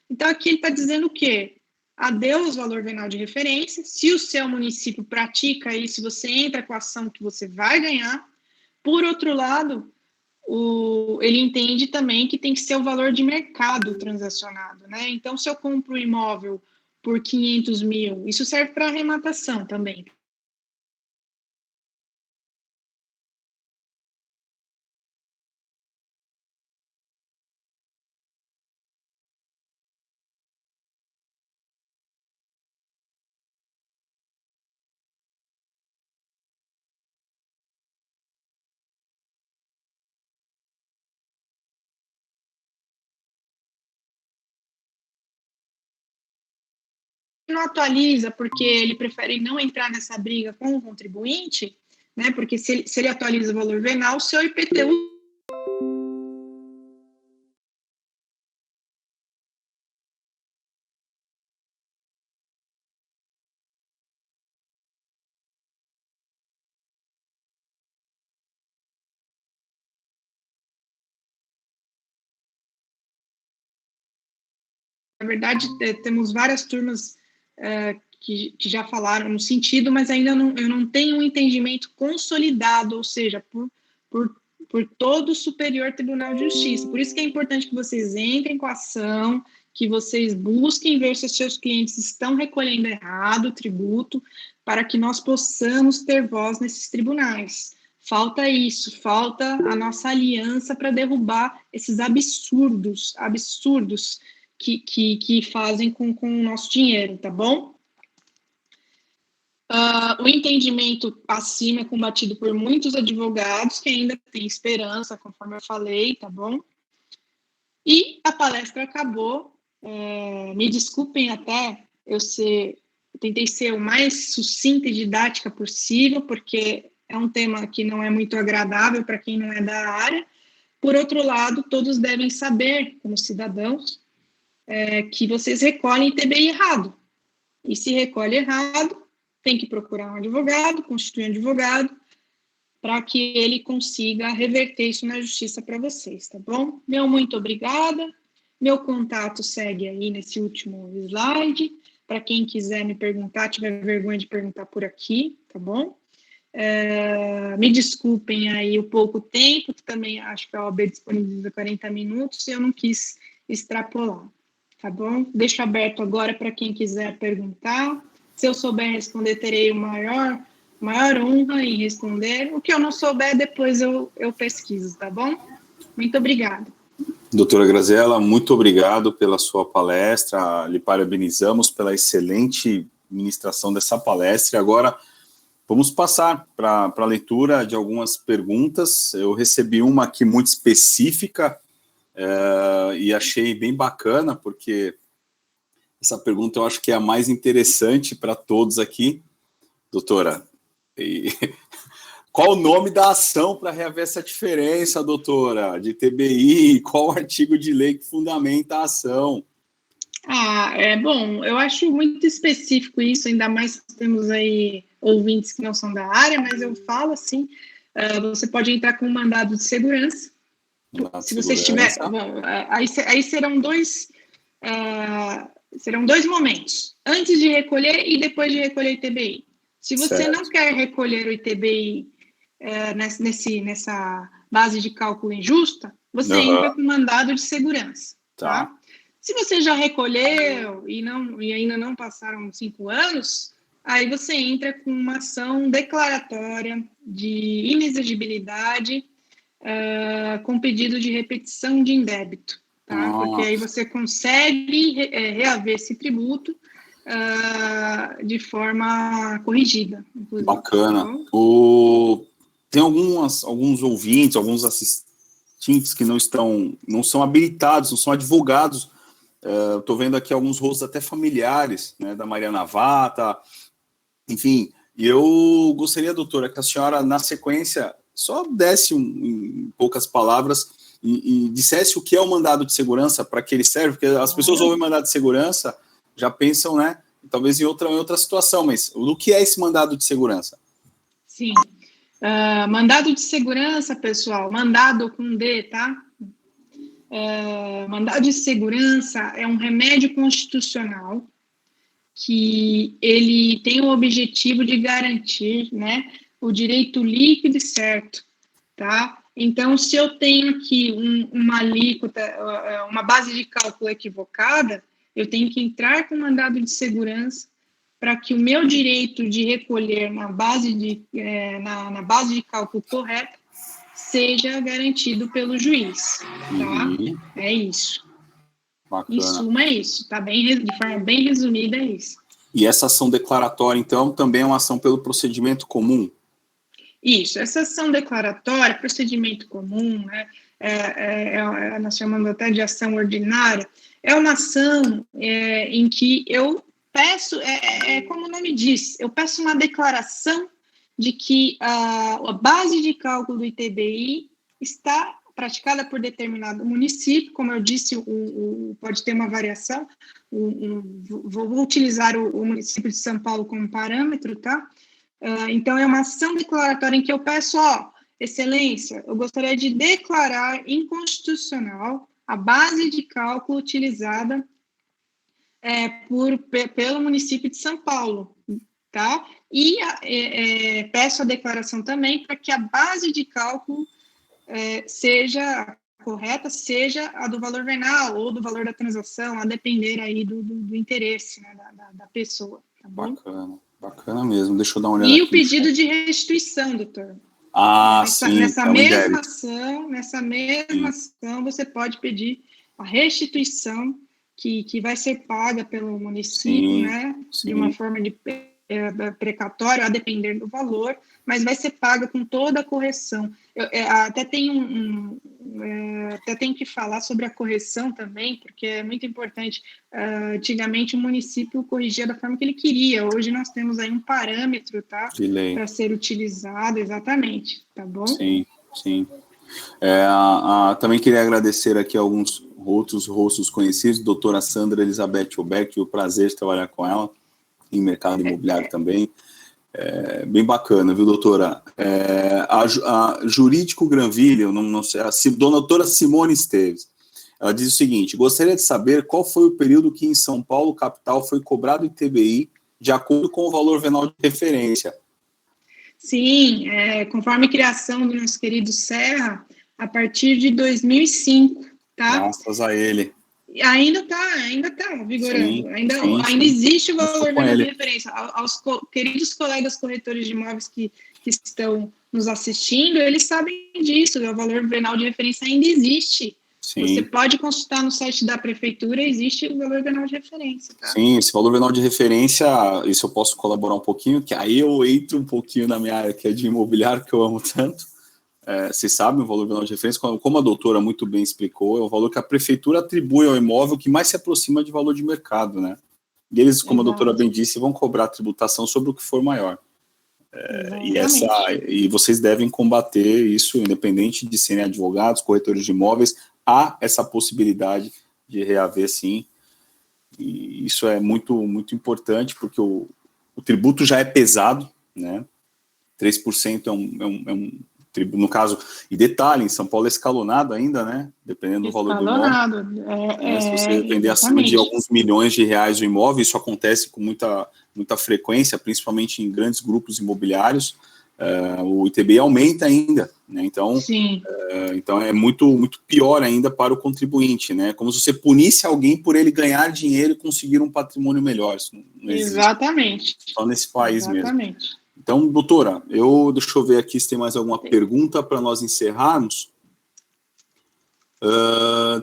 Então, aqui ele está dizendo o quê? Adeus valor venal de referência. Se o seu município pratica isso, você entra com a ação que você vai ganhar. Por outro lado, ele entende também que tem que ser o valor de mercado transacionado, né? Então, se eu compro um imóvel por 500 mil, isso serve para arrematação também. Não atualiza porque ele prefere não entrar nessa briga com o contribuinte, né? Porque se ele atualiza o valor venal, o seu IPTU na verdade, temos várias turmas que já falaram no sentido, mas ainda eu não tenho um entendimento consolidado, ou seja, por todo o Superior Tribunal de Justiça. Por isso que é importante que vocês entrem com a ação, que vocês busquem ver se os seus clientes estão recolhendo errado o tributo, para que nós possamos ter voz nesses tribunais. Falta isso, falta a nossa aliança para derrubar esses absurdos que fazem com o nosso dinheiro, tá bom? O entendimento acima é combatido por muitos advogados que ainda têm esperança, conforme eu falei, tá bom? E a palestra acabou. Me desculpem até eu tentei ser o mais sucinta e didática possível, porque é um tema que não é muito agradável para quem não é da área. Por outro lado, todos devem saber, como cidadãos, que vocês recolhem ITBI errado. E se recolhe errado, tem que procurar um advogado, constituir um advogado, para que ele consiga reverter isso na justiça para vocês, tá bom? Meu muito obrigada. Meu contato segue aí nesse último slide. Para quem quiser me perguntar, tiver vergonha de perguntar por aqui, tá bom? Me desculpem aí o pouco tempo, que também acho que a OAB disponibiliza 40 minutos, e eu não quis extrapolar. Tá bom? Deixo aberto agora para quem quiser perguntar. Se eu souber responder, terei maior honra em responder. O que eu não souber, depois eu pesquiso, tá bom? Muito obrigada. Doutora Graziella, muito obrigado pela sua palestra. Lhe parabenizamos pela excelente ministração dessa palestra. Agora, vamos passar para a leitura de algumas perguntas. Eu recebi uma aqui muito específica, e achei bem bacana, porque essa pergunta eu acho que é a mais interessante para todos aqui. Doutora, qual o nome da ação para reaver essa diferença, doutora, de ITBI? Qual o artigo de lei que fundamenta a ação? Bom, eu acho muito específico isso, ainda mais que temos aí ouvintes que não são da área, mas eu falo assim, você pode entrar com um mandado de segurança. Se você estiver, aí serão dois momentos, antes de recolher e depois de recolher o ITBI. Se você não quer recolher o ITBI nessa base de cálculo injusta, você entra com mandado de segurança. Tá? Se você já recolheu e ainda não passaram 5 anos, aí você entra com uma ação declaratória de inexigibilidade com pedido de repetição de indébito, tá? Porque aí você consegue reaver esse tributo de forma corrigida, inclusive. Bacana. Tem alguns ouvintes, alguns assistentes que não são habilitados, não são advogados. Estou vendo aqui alguns rostos até familiares, né, da Mariana Vata, enfim. E eu gostaria, doutora, que a senhora, na sequência, só desse em poucas palavras e dissesse o que é o mandado de segurança, para que ele serve, porque as pessoas ouvem mandado de segurança, já pensam, né, talvez em outra situação, mas o que é esse mandado de segurança? Sim. Mandado de segurança, pessoal, mandado com D, tá? Mandado de segurança é um remédio constitucional que ele tem o objetivo de garantir, né, o direito líquido e certo, tá? Então, se eu tenho aqui uma alíquota, uma base de cálculo equivocada, eu tenho que entrar com mandado de segurança para que o meu direito de recolher na base de cálculo correta seja garantido pelo juiz, tá? É isso. Bacana. Em suma, é isso, tá? De forma bem resumida, é isso. E essa ação declaratória, então, também é uma ação pelo procedimento comum? Isso, essa ação declaratória, procedimento comum, né, nós chamamos até de ação ordinária, é uma ação em que eu peço, como o nome diz, eu peço uma declaração de que a base de cálculo do ITBI está praticada por determinado município, como eu disse, pode ter uma variação, vou utilizar o município de São Paulo como parâmetro, tá? Então, é uma ação declaratória em que eu peço, excelência, eu gostaria de declarar inconstitucional a base de cálculo utilizada pelo município de São Paulo, tá? E peço a declaração também para que a base de cálculo seja correta, seja a do valor venal ou do valor da transação, a depender aí do interesse, né, da pessoa, tá bom? Bacana mesmo, deixa eu dar uma olhada E aqui. o pedido de restituição, doutor. Sim. Nessa mesma ação, você pode pedir a restituição que vai ser paga pelo município, né, de uma forma de precatório, a depender do valor, mas vai ser paga com toda a correção. Até tenho que falar sobre a correção também, porque é muito importante. Antigamente o município corrigia da forma que ele queria, hoje nós temos aí um parâmetro, tá, para ser utilizado, exatamente, tá bom? Sim. Também queria agradecer aqui alguns outros rostos conhecidos, doutora Sandra Elizabeth Obeck, o prazer de trabalhar com ela em mercado imobiliário também. Bem bacana, viu, doutora? A Jurídico Granville, não sei, a doutora Simone Esteves, ela diz o seguinte: gostaria de saber qual foi o período que em São Paulo, capital, foi cobrado ITBI de acordo com o valor venal de referência. Sim, conforme a criação do nosso querido Serra, a partir de 2005, tá? Graças a ele. Ainda está vigorando, ainda existe o valor venal de referência. Aos queridos colegas corretores de imóveis que estão nos assistindo, eles sabem disso, o valor venal de referência ainda existe. Sim. Você pode consultar no site da prefeitura, existe o valor venal de referência. Tá? Sim, esse valor venal de referência, isso eu posso colaborar um pouquinho, que aí eu entro um pouquinho na minha área, que é de imobiliário, que eu amo tanto. Vocês sabem o valor venal de referência, como a doutora muito bem explicou, é o valor que a prefeitura atribui ao imóvel que mais se aproxima de valor de mercado, né? E eles, como a doutora bem disse, vão cobrar tributação sobre o que for maior. E vocês devem combater isso, independente de serem advogados, corretores de imóveis, há essa possibilidade de reaver, sim. E isso é muito, muito importante, porque o tributo já é pesado, né? 3% é um no caso, e detalhe, em São Paulo é escalonado ainda, né? Dependendo do valor do imóvel. Se você vender acima de alguns milhões de reais o imóvel, isso acontece com muita frequência, principalmente em grandes grupos imobiliários, o ITBI aumenta ainda, né? Então, então é muito, muito pior ainda para o contribuinte, né? Como se você punisse alguém por ele ganhar dinheiro e conseguir um patrimônio melhor. Isso não existe. Exatamente. Só nesse país mesmo. Exatamente. Então, doutora, deixa eu ver aqui se tem mais alguma pergunta para nós encerrarmos.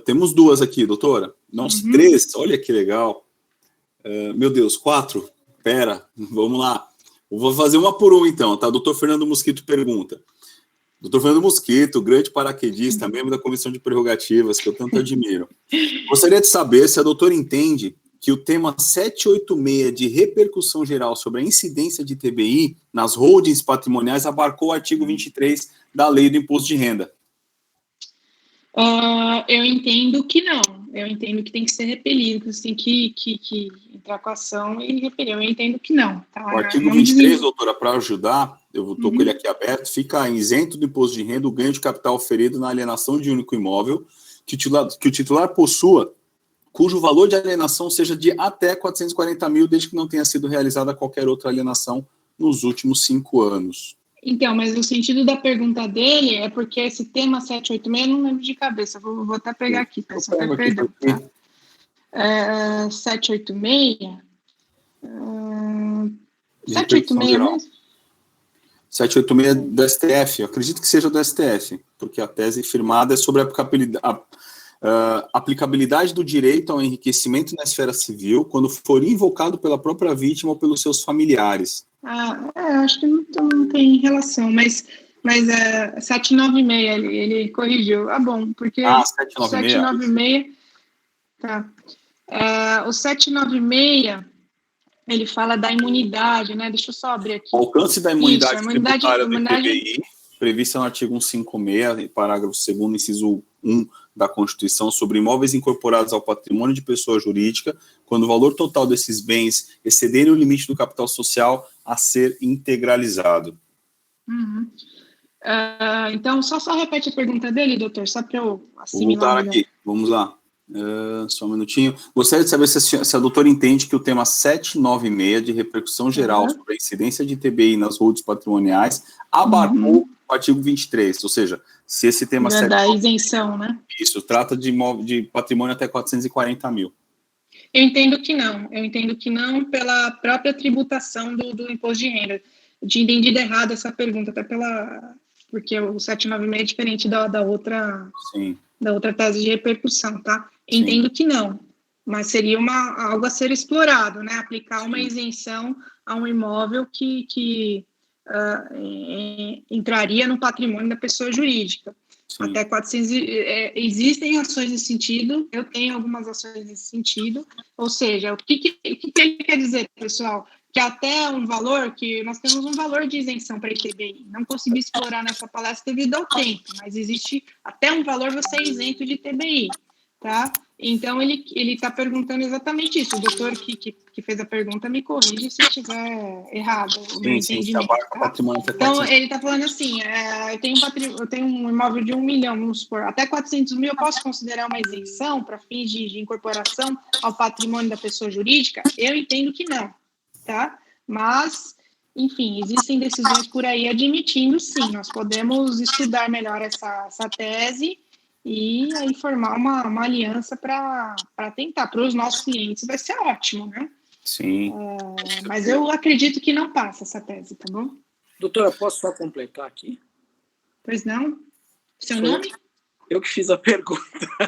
Temos 2 aqui, doutora. Nossa, 3, olha que legal. Meu Deus, 4. Pera, vamos lá. Eu vou fazer uma por uma, então, tá? Doutor Fernando Mosquito pergunta. Doutor Fernando Mosquito, grande paraquedista, membro da Comissão de Prerrogativas, que eu tanto admiro. Gostaria de saber se a doutora entende que o tema 786 de repercussão geral sobre a incidência de ITBI nas holdings patrimoniais abarcou o artigo 23 da Lei do Imposto de Renda. Eu entendo que não. Eu entendo que tem que ser repelido, que você tem que entrar com a ação e repelir. Eu entendo que não. Tá? O artigo 23, doutora, para ajudar, eu estou com ele aqui aberto, fica isento do imposto de renda o ganho de capital oferido na alienação de único imóvel que o titular possua, cujo valor de alienação seja de até 440 mil, desde que não tenha sido realizada qualquer outra alienação nos últimos 5 anos. Então, mas o sentido da pergunta dele é porque esse tema 786, eu não lembro de cabeça, vou até pegar aqui, peço até perdão. Tá? 786... 786 mesmo? 786 do STF, eu acredito que seja do STF, porque a tese firmada é sobre a aplicabilidade do direito ao enriquecimento na esfera civil quando for invocado pela própria vítima ou pelos seus familiares. Acho que não tem relação, mas 796, ele corrigiu. Bom, porque 796, tá. O 796, ele fala da imunidade, né? Deixa eu só abrir aqui. O alcance da imunidade tributária do ITBI, prevista no artigo 156, parágrafo 2º, inciso 1 da Constituição, sobre imóveis incorporados ao patrimônio de pessoa jurídica, quando o valor total desses bens excederem o limite do capital social a ser integralizado. Então, só repete a pergunta dele, doutor, só para eu assimilar. Vou voltar aqui, vamos lá. Só um minutinho. Gostaria de saber se a doutora entende que o tema 796 de repercussão geral sobre a incidência de ITBI nas holdings patrimoniais abarcou o artigo 23, ou seja, se esse tema... Da isenção, né? Isso, trata de patrimônio até 440 mil. Eu entendo que não pela própria tributação do imposto de renda. Eu tinha entendido errado essa pergunta, até porque o 796 é diferente da outra... Sim. Da outra tese de repercussão, tá? Entendo que não, mas seria algo a ser explorado, né? Aplicar uma isenção a um imóvel que entraria no patrimônio da pessoa jurídica. Sim. Até 400... existem ações nesse sentido, eu tenho algumas ações nesse sentido, ou seja, o que ele quer dizer, pessoal? Que até um valor, que nós temos um valor de isenção para ITBI. Não consegui explorar nessa palestra devido ao tempo, mas existe até um valor você é isento de ITBI, tá? Então, ele está perguntando exatamente isso. O doutor que fez a pergunta me corrige se estiver errado o meu entendimento. Tá? Então, ele está falando assim, eu tenho um imóvel de 1 milhão, vamos supor, até 400 mil eu posso considerar uma isenção para fins de incorporação ao patrimônio da pessoa jurídica? Eu entendo que não. Tá? Mas, enfim, existem decisões por aí admitindo, sim, nós podemos estudar melhor essa tese e aí formar uma aliança para tentar. Para os nossos clientes vai ser ótimo, né? Sim. Mas eu acredito que não passa essa tese, tá bom? Doutora, posso só completar aqui? Pois não? Seu nome? Eu que fiz a pergunta.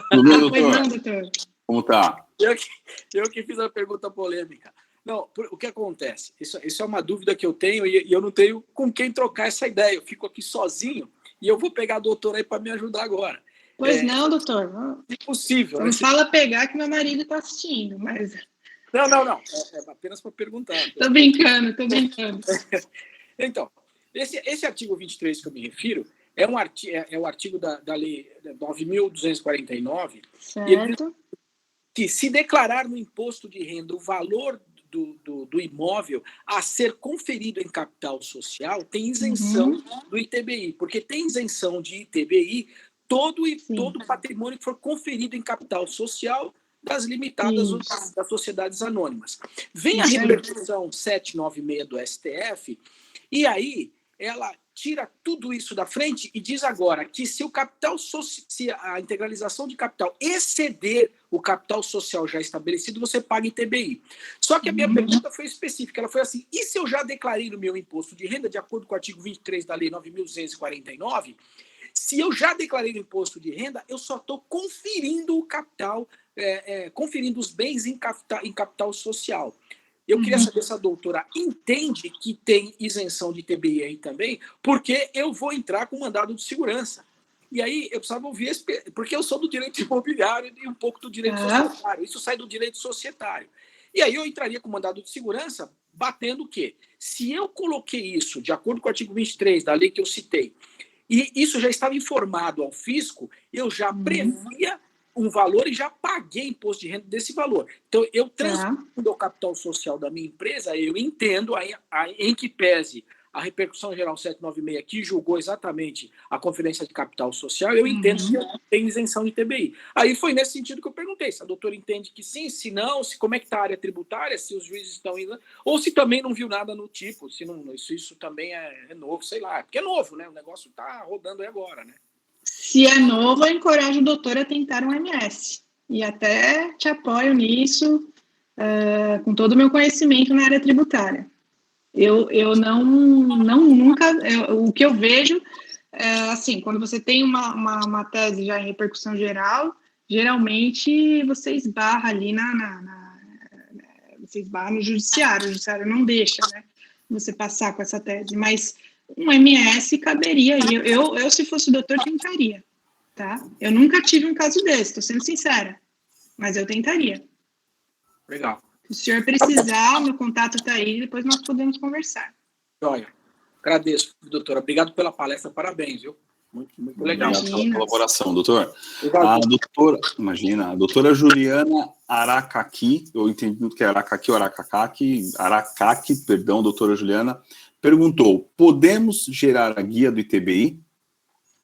Pois não, doutor. Como tá? Eu que fiz a pergunta polêmica. Não, o que acontece? Isso é uma dúvida que eu tenho e eu não tenho com quem trocar essa ideia. Eu fico aqui sozinho e eu vou pegar a doutora aí para me ajudar agora. Pois não, doutor. Impossível. Não fala pegar que meu marido está assistindo, mas... Não. É apenas para perguntar. Tô brincando. Então, esse artigo 23 que eu me refiro é o artigo da Lei 9.249. Certo. Que se declarar no imposto de renda o valor do imóvel a ser conferido em capital social, tem isenção do ITBI, porque tem isenção de ITBI todo patrimônio que for conferido em capital social das limitadas ou das sociedades anônimas. Vem a repercussão 796 do STF, e aí ela tira tudo isso da frente e diz agora que se a integralização de capital exceder o capital social já estabelecido, você paga ITBI. Só que a minha pergunta foi específica, ela foi assim, e se eu já declarei no meu imposto de renda, de acordo com o artigo 23 da Lei 9.249, se eu já declarei no imposto de renda, eu só estou conferindo o capital, conferindo os bens em capital social. Eu queria saber se a doutora entende que tem isenção de ITBI aí também, porque eu vou entrar com mandado de segurança. E aí eu precisava ouvir, porque eu sou do direito imobiliário e um pouco do direito societário. Isso sai do direito societário. E aí eu entraria com mandado de segurança batendo o quê? Se eu coloquei isso, de acordo com o artigo 23 da lei que eu citei, e isso já estava informado ao fisco, eu já previa um valor e já paguei imposto de renda desse valor. Então, eu transferindo o capital social da minha empresa, eu entendo, em que pese a repercussão geral 796, que julgou exatamente a conferência de capital social, eu entendo que tem isenção de ITBI. Aí foi nesse sentido que eu perguntei, se a doutora entende que sim, se não, se como é que está a área tributária, se os juízes estão indo, ou se também não viu nada no tipo, se não, isso também é novo, sei lá, porque é novo, né? O negócio está rodando aí agora, né? Se é novo, eu encorajo o doutor a tentar um MS. E até te apoio nisso, com todo o meu conhecimento na área tributária. Eu nunca... o que eu vejo é, assim, quando você tem uma tese já em repercussão geral, geralmente você esbarra ali você esbarra no judiciário. O judiciário não deixa, né, você passar com essa tese. Mas um MS caberia aí. Eu, se fosse doutor, tentaria, tá? Eu nunca tive um caso desse, estou sendo sincera, mas eu tentaria. Legal. Se o senhor precisar, meu contato está aí, depois nós podemos conversar. Joia. Agradeço, doutora. Obrigado pela palestra, parabéns, viu? Muito legal. Obrigado pela colaboração, doutor. A doutora Juliana Aracaqui, eu entendi que é Aracaqui ou Aracaqui, perdão, doutora Juliana, perguntou, podemos gerar a guia do ITBI?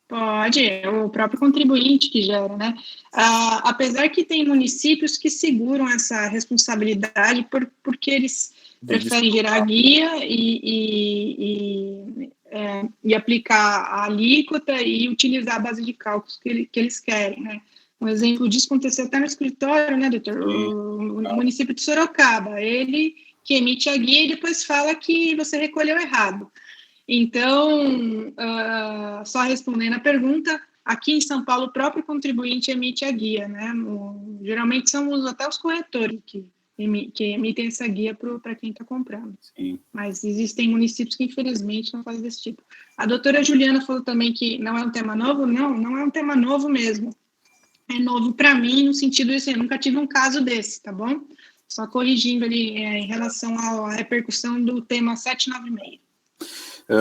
Pode, é o próprio contribuinte que gera, né? Apesar que tem municípios que seguram essa responsabilidade porque eles preferem gerar guia e aplicar a alíquota e utilizar a base de cálculos que eles querem, né? Um exemplo disso aconteceu até no escritório, né, doutor? O município de Sorocaba, ele que emite a guia e depois fala que você recolheu errado. Então, só respondendo a pergunta, aqui em São Paulo o próprio contribuinte emite a guia, né? Geralmente são até os corretores que emitem essa guia para quem está comprando. Sim. Mas existem municípios que, infelizmente, não fazem desse tipo. A doutora Juliana falou também que não é um tema novo. Não é um tema novo mesmo. É novo para mim, no sentido de assim, eu nunca tive um caso desse, tá bom? Só corrigindo ali em relação à repercussão do tema 796.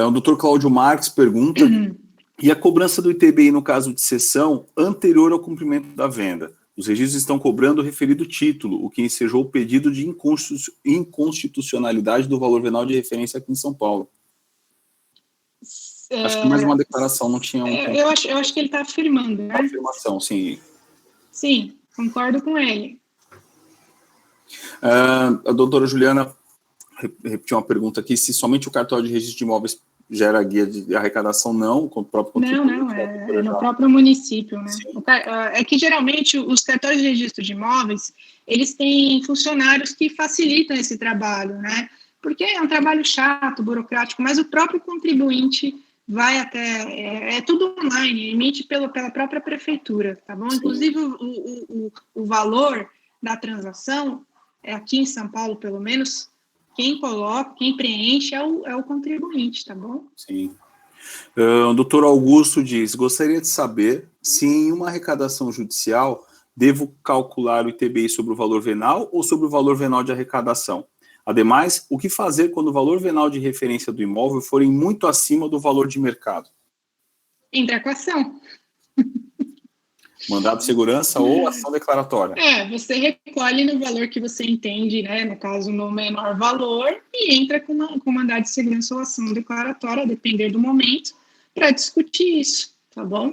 O doutor Cláudio Marques pergunta, e a cobrança do ITBI no caso de cessão anterior ao cumprimento da venda? Os registros estão cobrando o referido título, o que ensejou o pedido de inconstitucionalidade do valor venal de referência aqui em São Paulo. Acho que mais uma declaração, não tinha... Eu acho que ele está afirmando, né? Afirmação, sim. Sim, concordo com ele. A doutora Juliana repetiu uma pergunta aqui, se somente o cartório de registro de imóveis gera guia de arrecadação, não, com o próprio contribuinte. Não, é no próprio município, né? É que geralmente os cartórios de registro de imóveis, eles têm funcionários que facilitam esse trabalho, né? Porque é um trabalho chato, burocrático, mas o próprio contribuinte vai até... É tudo online, emite pela própria prefeitura, tá bom? Sim. Inclusive, o valor da transação, aqui em São Paulo, pelo menos, quem coloca, quem preenche é o contribuinte, tá bom? Sim. O doutor Augusto diz, gostaria de saber se em uma arrecadação judicial devo calcular o ITBI sobre o valor venal ou sobre o valor venal de arrecadação? Ademais, o que fazer quando o valor venal de referência do imóvel forem muito acima do valor de mercado? Entra com ação. Mandado de segurança ou ação declaratória? Você recolhe no valor que você entende, né? No caso, no menor valor, e entra com mandado de segurança ou ação declaratória, a depender do momento, para discutir isso, tá bom?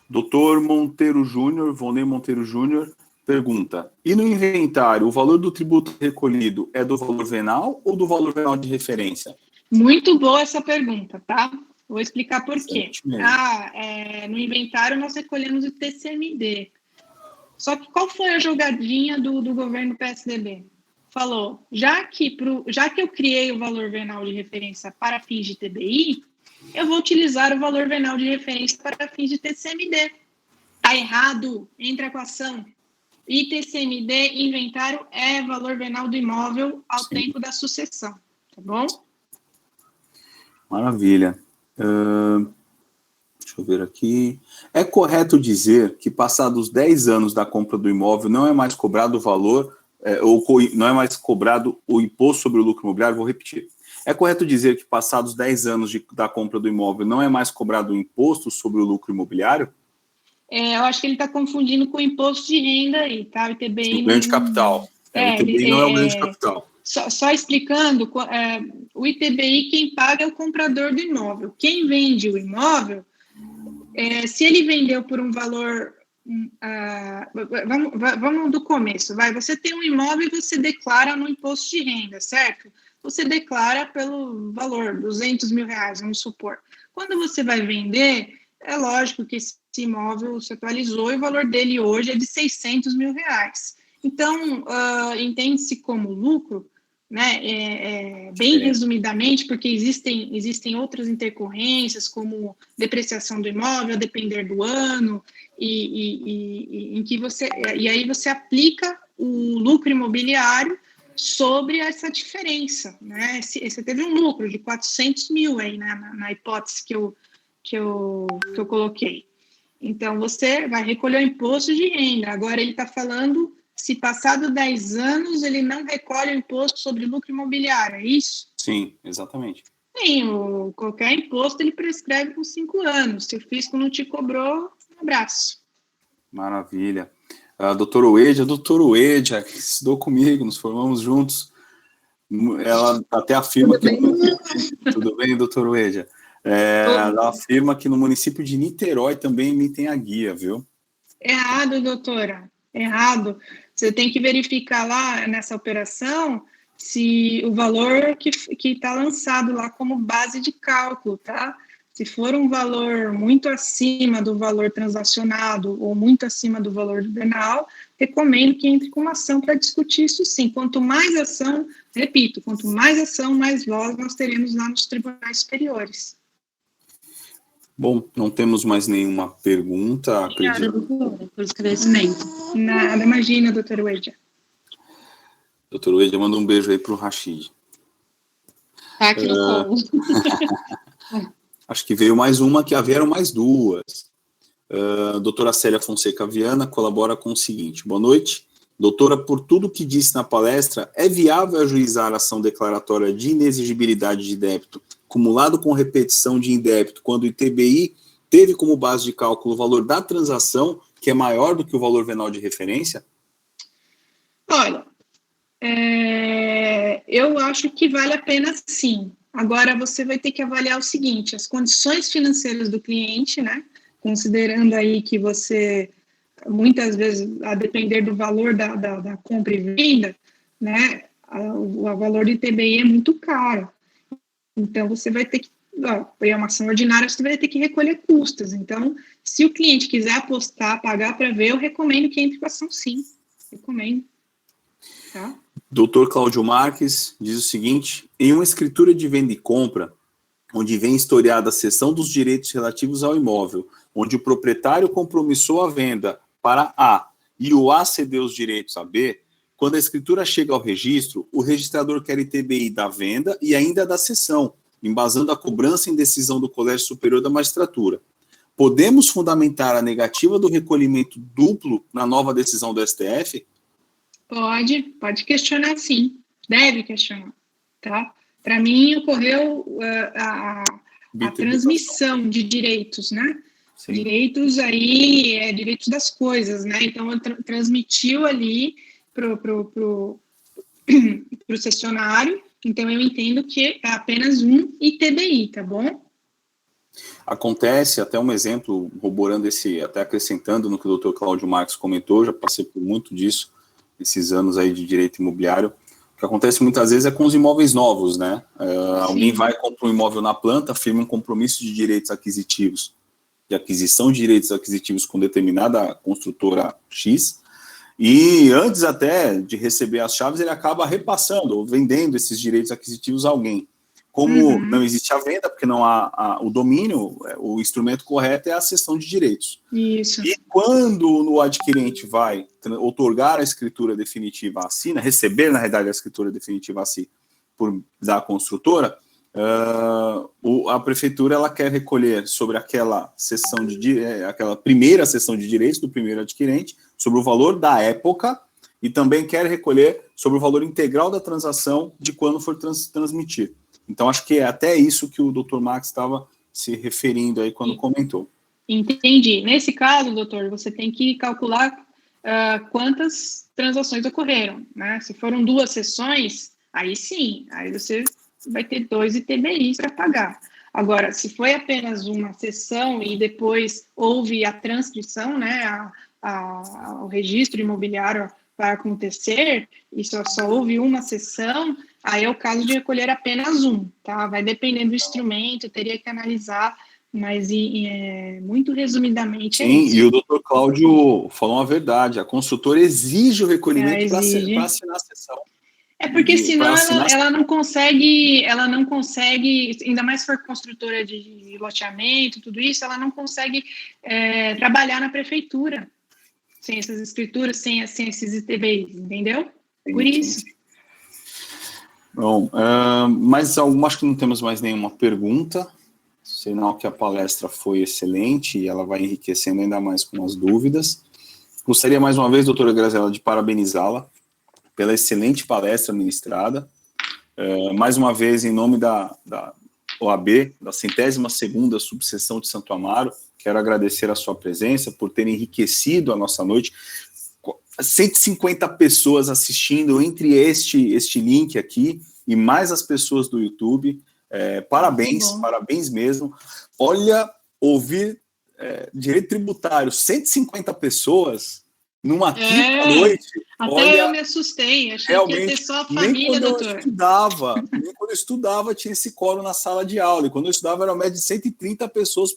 Doutor Monteiro Júnior, Vonei Monteiro Júnior, pergunta, e no inventário, o valor do tributo recolhido é do valor venal ou do valor venal de referência? Muito boa essa pergunta, tá? Vou explicar por quê. Certo. No inventário nós recolhemos o TCMD. Só que qual foi a jogadinha do governo PSDB? Falou, já que eu criei o valor venal de referência para fins de TBI, eu vou utilizar o valor venal de referência para fins de TCMD. Tá errado, entra com a ação. ITCMD, inventário, é valor venal do imóvel ao Sim. tempo da sucessão, tá bom? Maravilha. Deixa eu ver aqui. É correto dizer que passados 10 anos da compra do imóvel não é mais cobrado o valor, não é mais cobrado o imposto sobre o lucro imobiliário? Vou repetir. É correto dizer que passados 10 anos da compra do imóvel não é mais cobrado o imposto sobre o lucro imobiliário? Eu acho que ele está confundindo com o imposto de renda aí, tá? O ITBI... O ganho de capital. O ITBI não é o ganho de capital. Só explicando, o ITBI quem paga é o comprador do imóvel. Quem vende o imóvel, se ele vendeu por um valor... vamos do começo, você tem um imóvel e você declara no imposto de renda, certo? Você declara pelo valor, R$200 mil, vamos supor. Quando você vai vender, é lógico que esse imóvel se atualizou e o valor dele hoje é de R$600 mil. Então, entende-se como lucro, né, bem resumidamente, porque existem outras intercorrências, como depreciação do imóvel, a depender do ano, e aí você aplica o lucro imobiliário sobre essa diferença, né? Você teve um lucro de 400 mil aí, né, na hipótese que eu coloquei. Então, você vai recolher o imposto de renda. Agora, ele está falando, se passado 10 anos, ele não recolhe o imposto sobre lucro imobiliário, é isso? Sim, exatamente. Sim, qualquer imposto, ele prescreve com 5 anos. Se o fisco não te cobrou, um abraço. Maravilha. Doutora Uedia, que estudou comigo, nos formamos juntos. Ela até afirma que... Tudo bem, doutora Uedia? Ela afirma que no município de Niterói também emitem a guia, viu? Errado, doutora. Errado. Você tem que verificar lá nessa operação se o valor que está lançado lá como base de cálculo, tá? Se for um valor muito acima do valor transacionado ou muito acima do valor venal, recomendo que entre com uma ação para discutir isso sim. Quanto mais ação, repito, quanto mais ação, mais voz nós teremos lá nos tribunais superiores. Bom, não temos mais nenhuma pergunta, acredito. Obrigada, doutora, por esclarecimento. Nada, imagina, doutora Uedia. Doutora Uedia, manda um beijo aí para o Rashid. Tá aqui no colo. Acho que veio mais uma, que vieram mais duas. Doutora Célia Fonseca Viana colabora com o seguinte: boa noite. Doutora, por tudo que disse na palestra, é viável ajuizar a ação declaratória de inexigibilidade de débito acumulado com repetição de indébito quando o ITBI teve como base de cálculo o valor da transação, que é maior do que o valor venal de referência? Olha, eu acho que vale a pena sim. Agora, você vai ter que avaliar o seguinte: as condições financeiras do cliente, né? Considerando aí que você, muitas vezes, a depender do valor da compra e venda, né? O valor do ITBI é muito caro. Então, você vai ter que, é uma ação ordinária, você vai ter que recolher custas. Então, se o cliente quiser apostar, pagar para ver, eu recomendo que entre com a ação sim. Recomendo. Tá? Doutor Cláudio Marques diz o seguinte: em uma escritura de venda e compra, onde vem historiada a cessão dos direitos relativos ao imóvel, onde o proprietário compromissou a venda para A e o A cedeu os direitos a B, quando a escritura chega ao registro, o registrador quer ITBI da venda e ainda da cessão, embasando a cobrança em decisão do Colégio Superior da Magistratura. Podemos fundamentar a negativa do recolhimento duplo na nova decisão do STF? Pode questionar sim, deve questionar, tá? Para mim, ocorreu a transmissão de direitos, né? Sim. Direitos aí, direitos das coisas, né? Então, transmitiu ali pro cessionário, então eu entendo que é apenas um ITBI, tá bom? Acontece, até um exemplo, corroborando até acrescentando no que o Dr. Cláudio Marques comentou, já passei por muito disso, esses anos aí de direito imobiliário. O que acontece muitas vezes é com os imóveis novos, né? Alguém vai comprar um imóvel na planta, firma um compromisso de direitos aquisitivos, de aquisição de direitos aquisitivos com determinada construtora X, e antes até de receber as chaves, ele acaba repassando ou vendendo esses direitos aquisitivos a alguém. Como não existe a venda, porque não há o domínio, o instrumento correto é a cessão de direitos. Isso. E quando o adquirente vai outorgar a escritura definitiva a si, receber, na realidade, a escritura definitiva a si da construtora, a prefeitura ela quer recolher sobre aquela aquela primeira cessão de direitos do primeiro adquirente, sobre o valor da época, e também quer recolher sobre o valor integral da transação de quando for transmitir. Então, acho que é até isso que o Dr. Max estava se referindo aí quando comentou. Entendi. Nesse caso, doutor, você tem que calcular quantas transações ocorreram, né? Se foram 2 sessões, aí sim, aí você vai ter 2 ITBIs para pagar. Agora, se foi apenas uma sessão e depois houve a transcrição, né, o registro imobiliário para acontecer, e só houve uma sessão, aí é o caso de recolher apenas um, tá? Vai dependendo do instrumento, teria que analisar, mas muito resumidamente é isso. Sim, e o doutor Cláudio falou uma verdade, a construtora exige o recolhimento para assinar a sessão. É porque senão ela não consegue, ainda mais se for construtora de loteamento, tudo isso, ela não consegue trabalhar na prefeitura. Sem essas escrituras, sem esses ITBIs, entendeu? Por isso. Sim. Bom, mas acho que não temos mais nenhuma pergunta, senão que a palestra foi excelente e ela vai enriquecendo ainda mais com as dúvidas. Gostaria mais uma vez, doutora Graziela, de parabenizá-la pela excelente palestra ministrada. Mais uma vez, em nome da OAB, da 102ª subseção de Santo Amaro, quero agradecer a sua presença, por ter enriquecido a nossa noite. 150 pessoas assistindo entre este link aqui e mais as pessoas do YouTube. Parabéns mesmo. Olha, ouvir direito tributário, 150ta pessoas numa quinta-noite. Até eu me assustei, achei que ia ter só a família, doutor. Nem quando eu estudava tinha esse coro na sala de aula, e quando eu estudava era uma média de 130 pessoas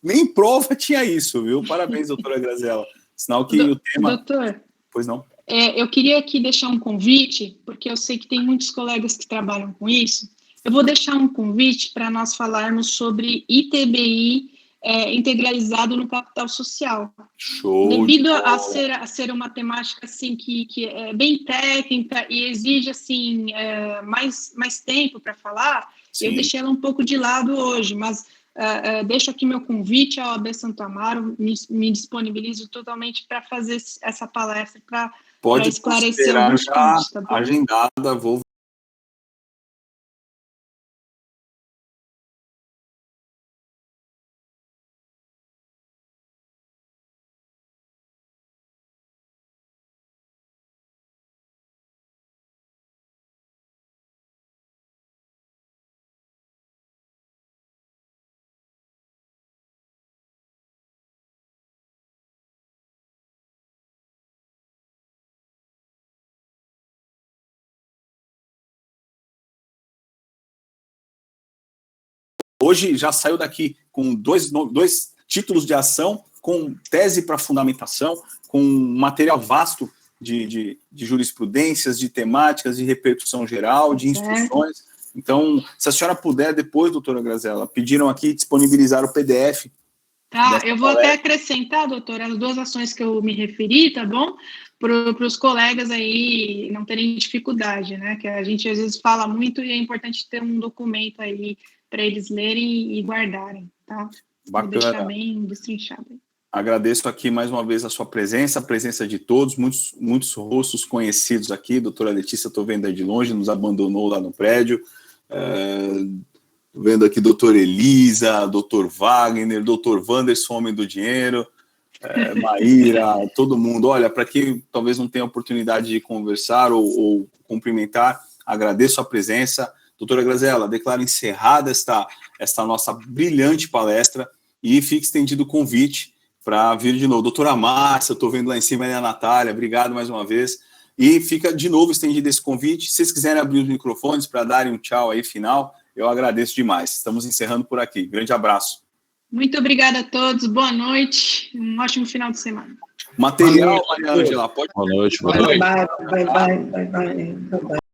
nem prova tinha isso, viu? Parabéns, doutora Graziela. Sinal que o tema... Doutor, pois não? Eu queria aqui deixar um convite, porque eu sei que tem muitos colegas que trabalham com isso. Eu vou deixar um convite para nós falarmos sobre ITBI integralizado no capital social. Show! Devido a ser uma temática assim, que é bem técnica e exige assim, mais tempo para falar, sim, eu deixei ela um pouco de lado hoje, mas deixo aqui meu convite à OAB Santo Amaro, me disponibilizo totalmente para fazer essa palestra, para esclarecer alguns pontos. Tá bom? Agendada, vou... Hoje já saiu daqui com dois títulos de ação, com tese para fundamentação, com material vasto de jurisprudências, de temáticas, de repercussão geral, de instruções. Então, se a senhora puder, depois, doutora Graziela, pediram aqui disponibilizar o PDF. Tá, eu vou até acrescentar, doutora, as 2 ações que eu me referi, tá bom? Para os colegas aí não terem dificuldade, né? Que a gente às vezes fala muito e é importante ter um documento aí para eles lerem e guardarem, tá? Bacana. Vou deixar bem destrinchado. Agradeço aqui mais uma vez a sua presença, a presença de todos, muitos rostos conhecidos aqui. Doutora Letícia, estou vendo aí de longe, nos abandonou lá no prédio. Vendo aqui doutor Elisa, doutor Wagner, doutor Wanderson, homem do dinheiro, Maíra, todo mundo. Olha, para quem talvez não tenha oportunidade de conversar ou cumprimentar, agradeço a presença. Doutora Graziela, declaro encerrada esta nossa brilhante palestra e fica estendido o convite para vir de novo. Doutora Márcia, estou vendo lá em cima, e a Natália, obrigado mais uma vez. E fica de novo estendido esse convite. Se vocês quiserem abrir os microfones para darem um tchau aí final, eu agradeço demais. Estamos encerrando por aqui. Grande abraço. Muito obrigada a todos, boa noite, um ótimo final de semana. Material, Maria Ângela, pode. Boa noite. Bye, bye, bye, bye, bye, bye.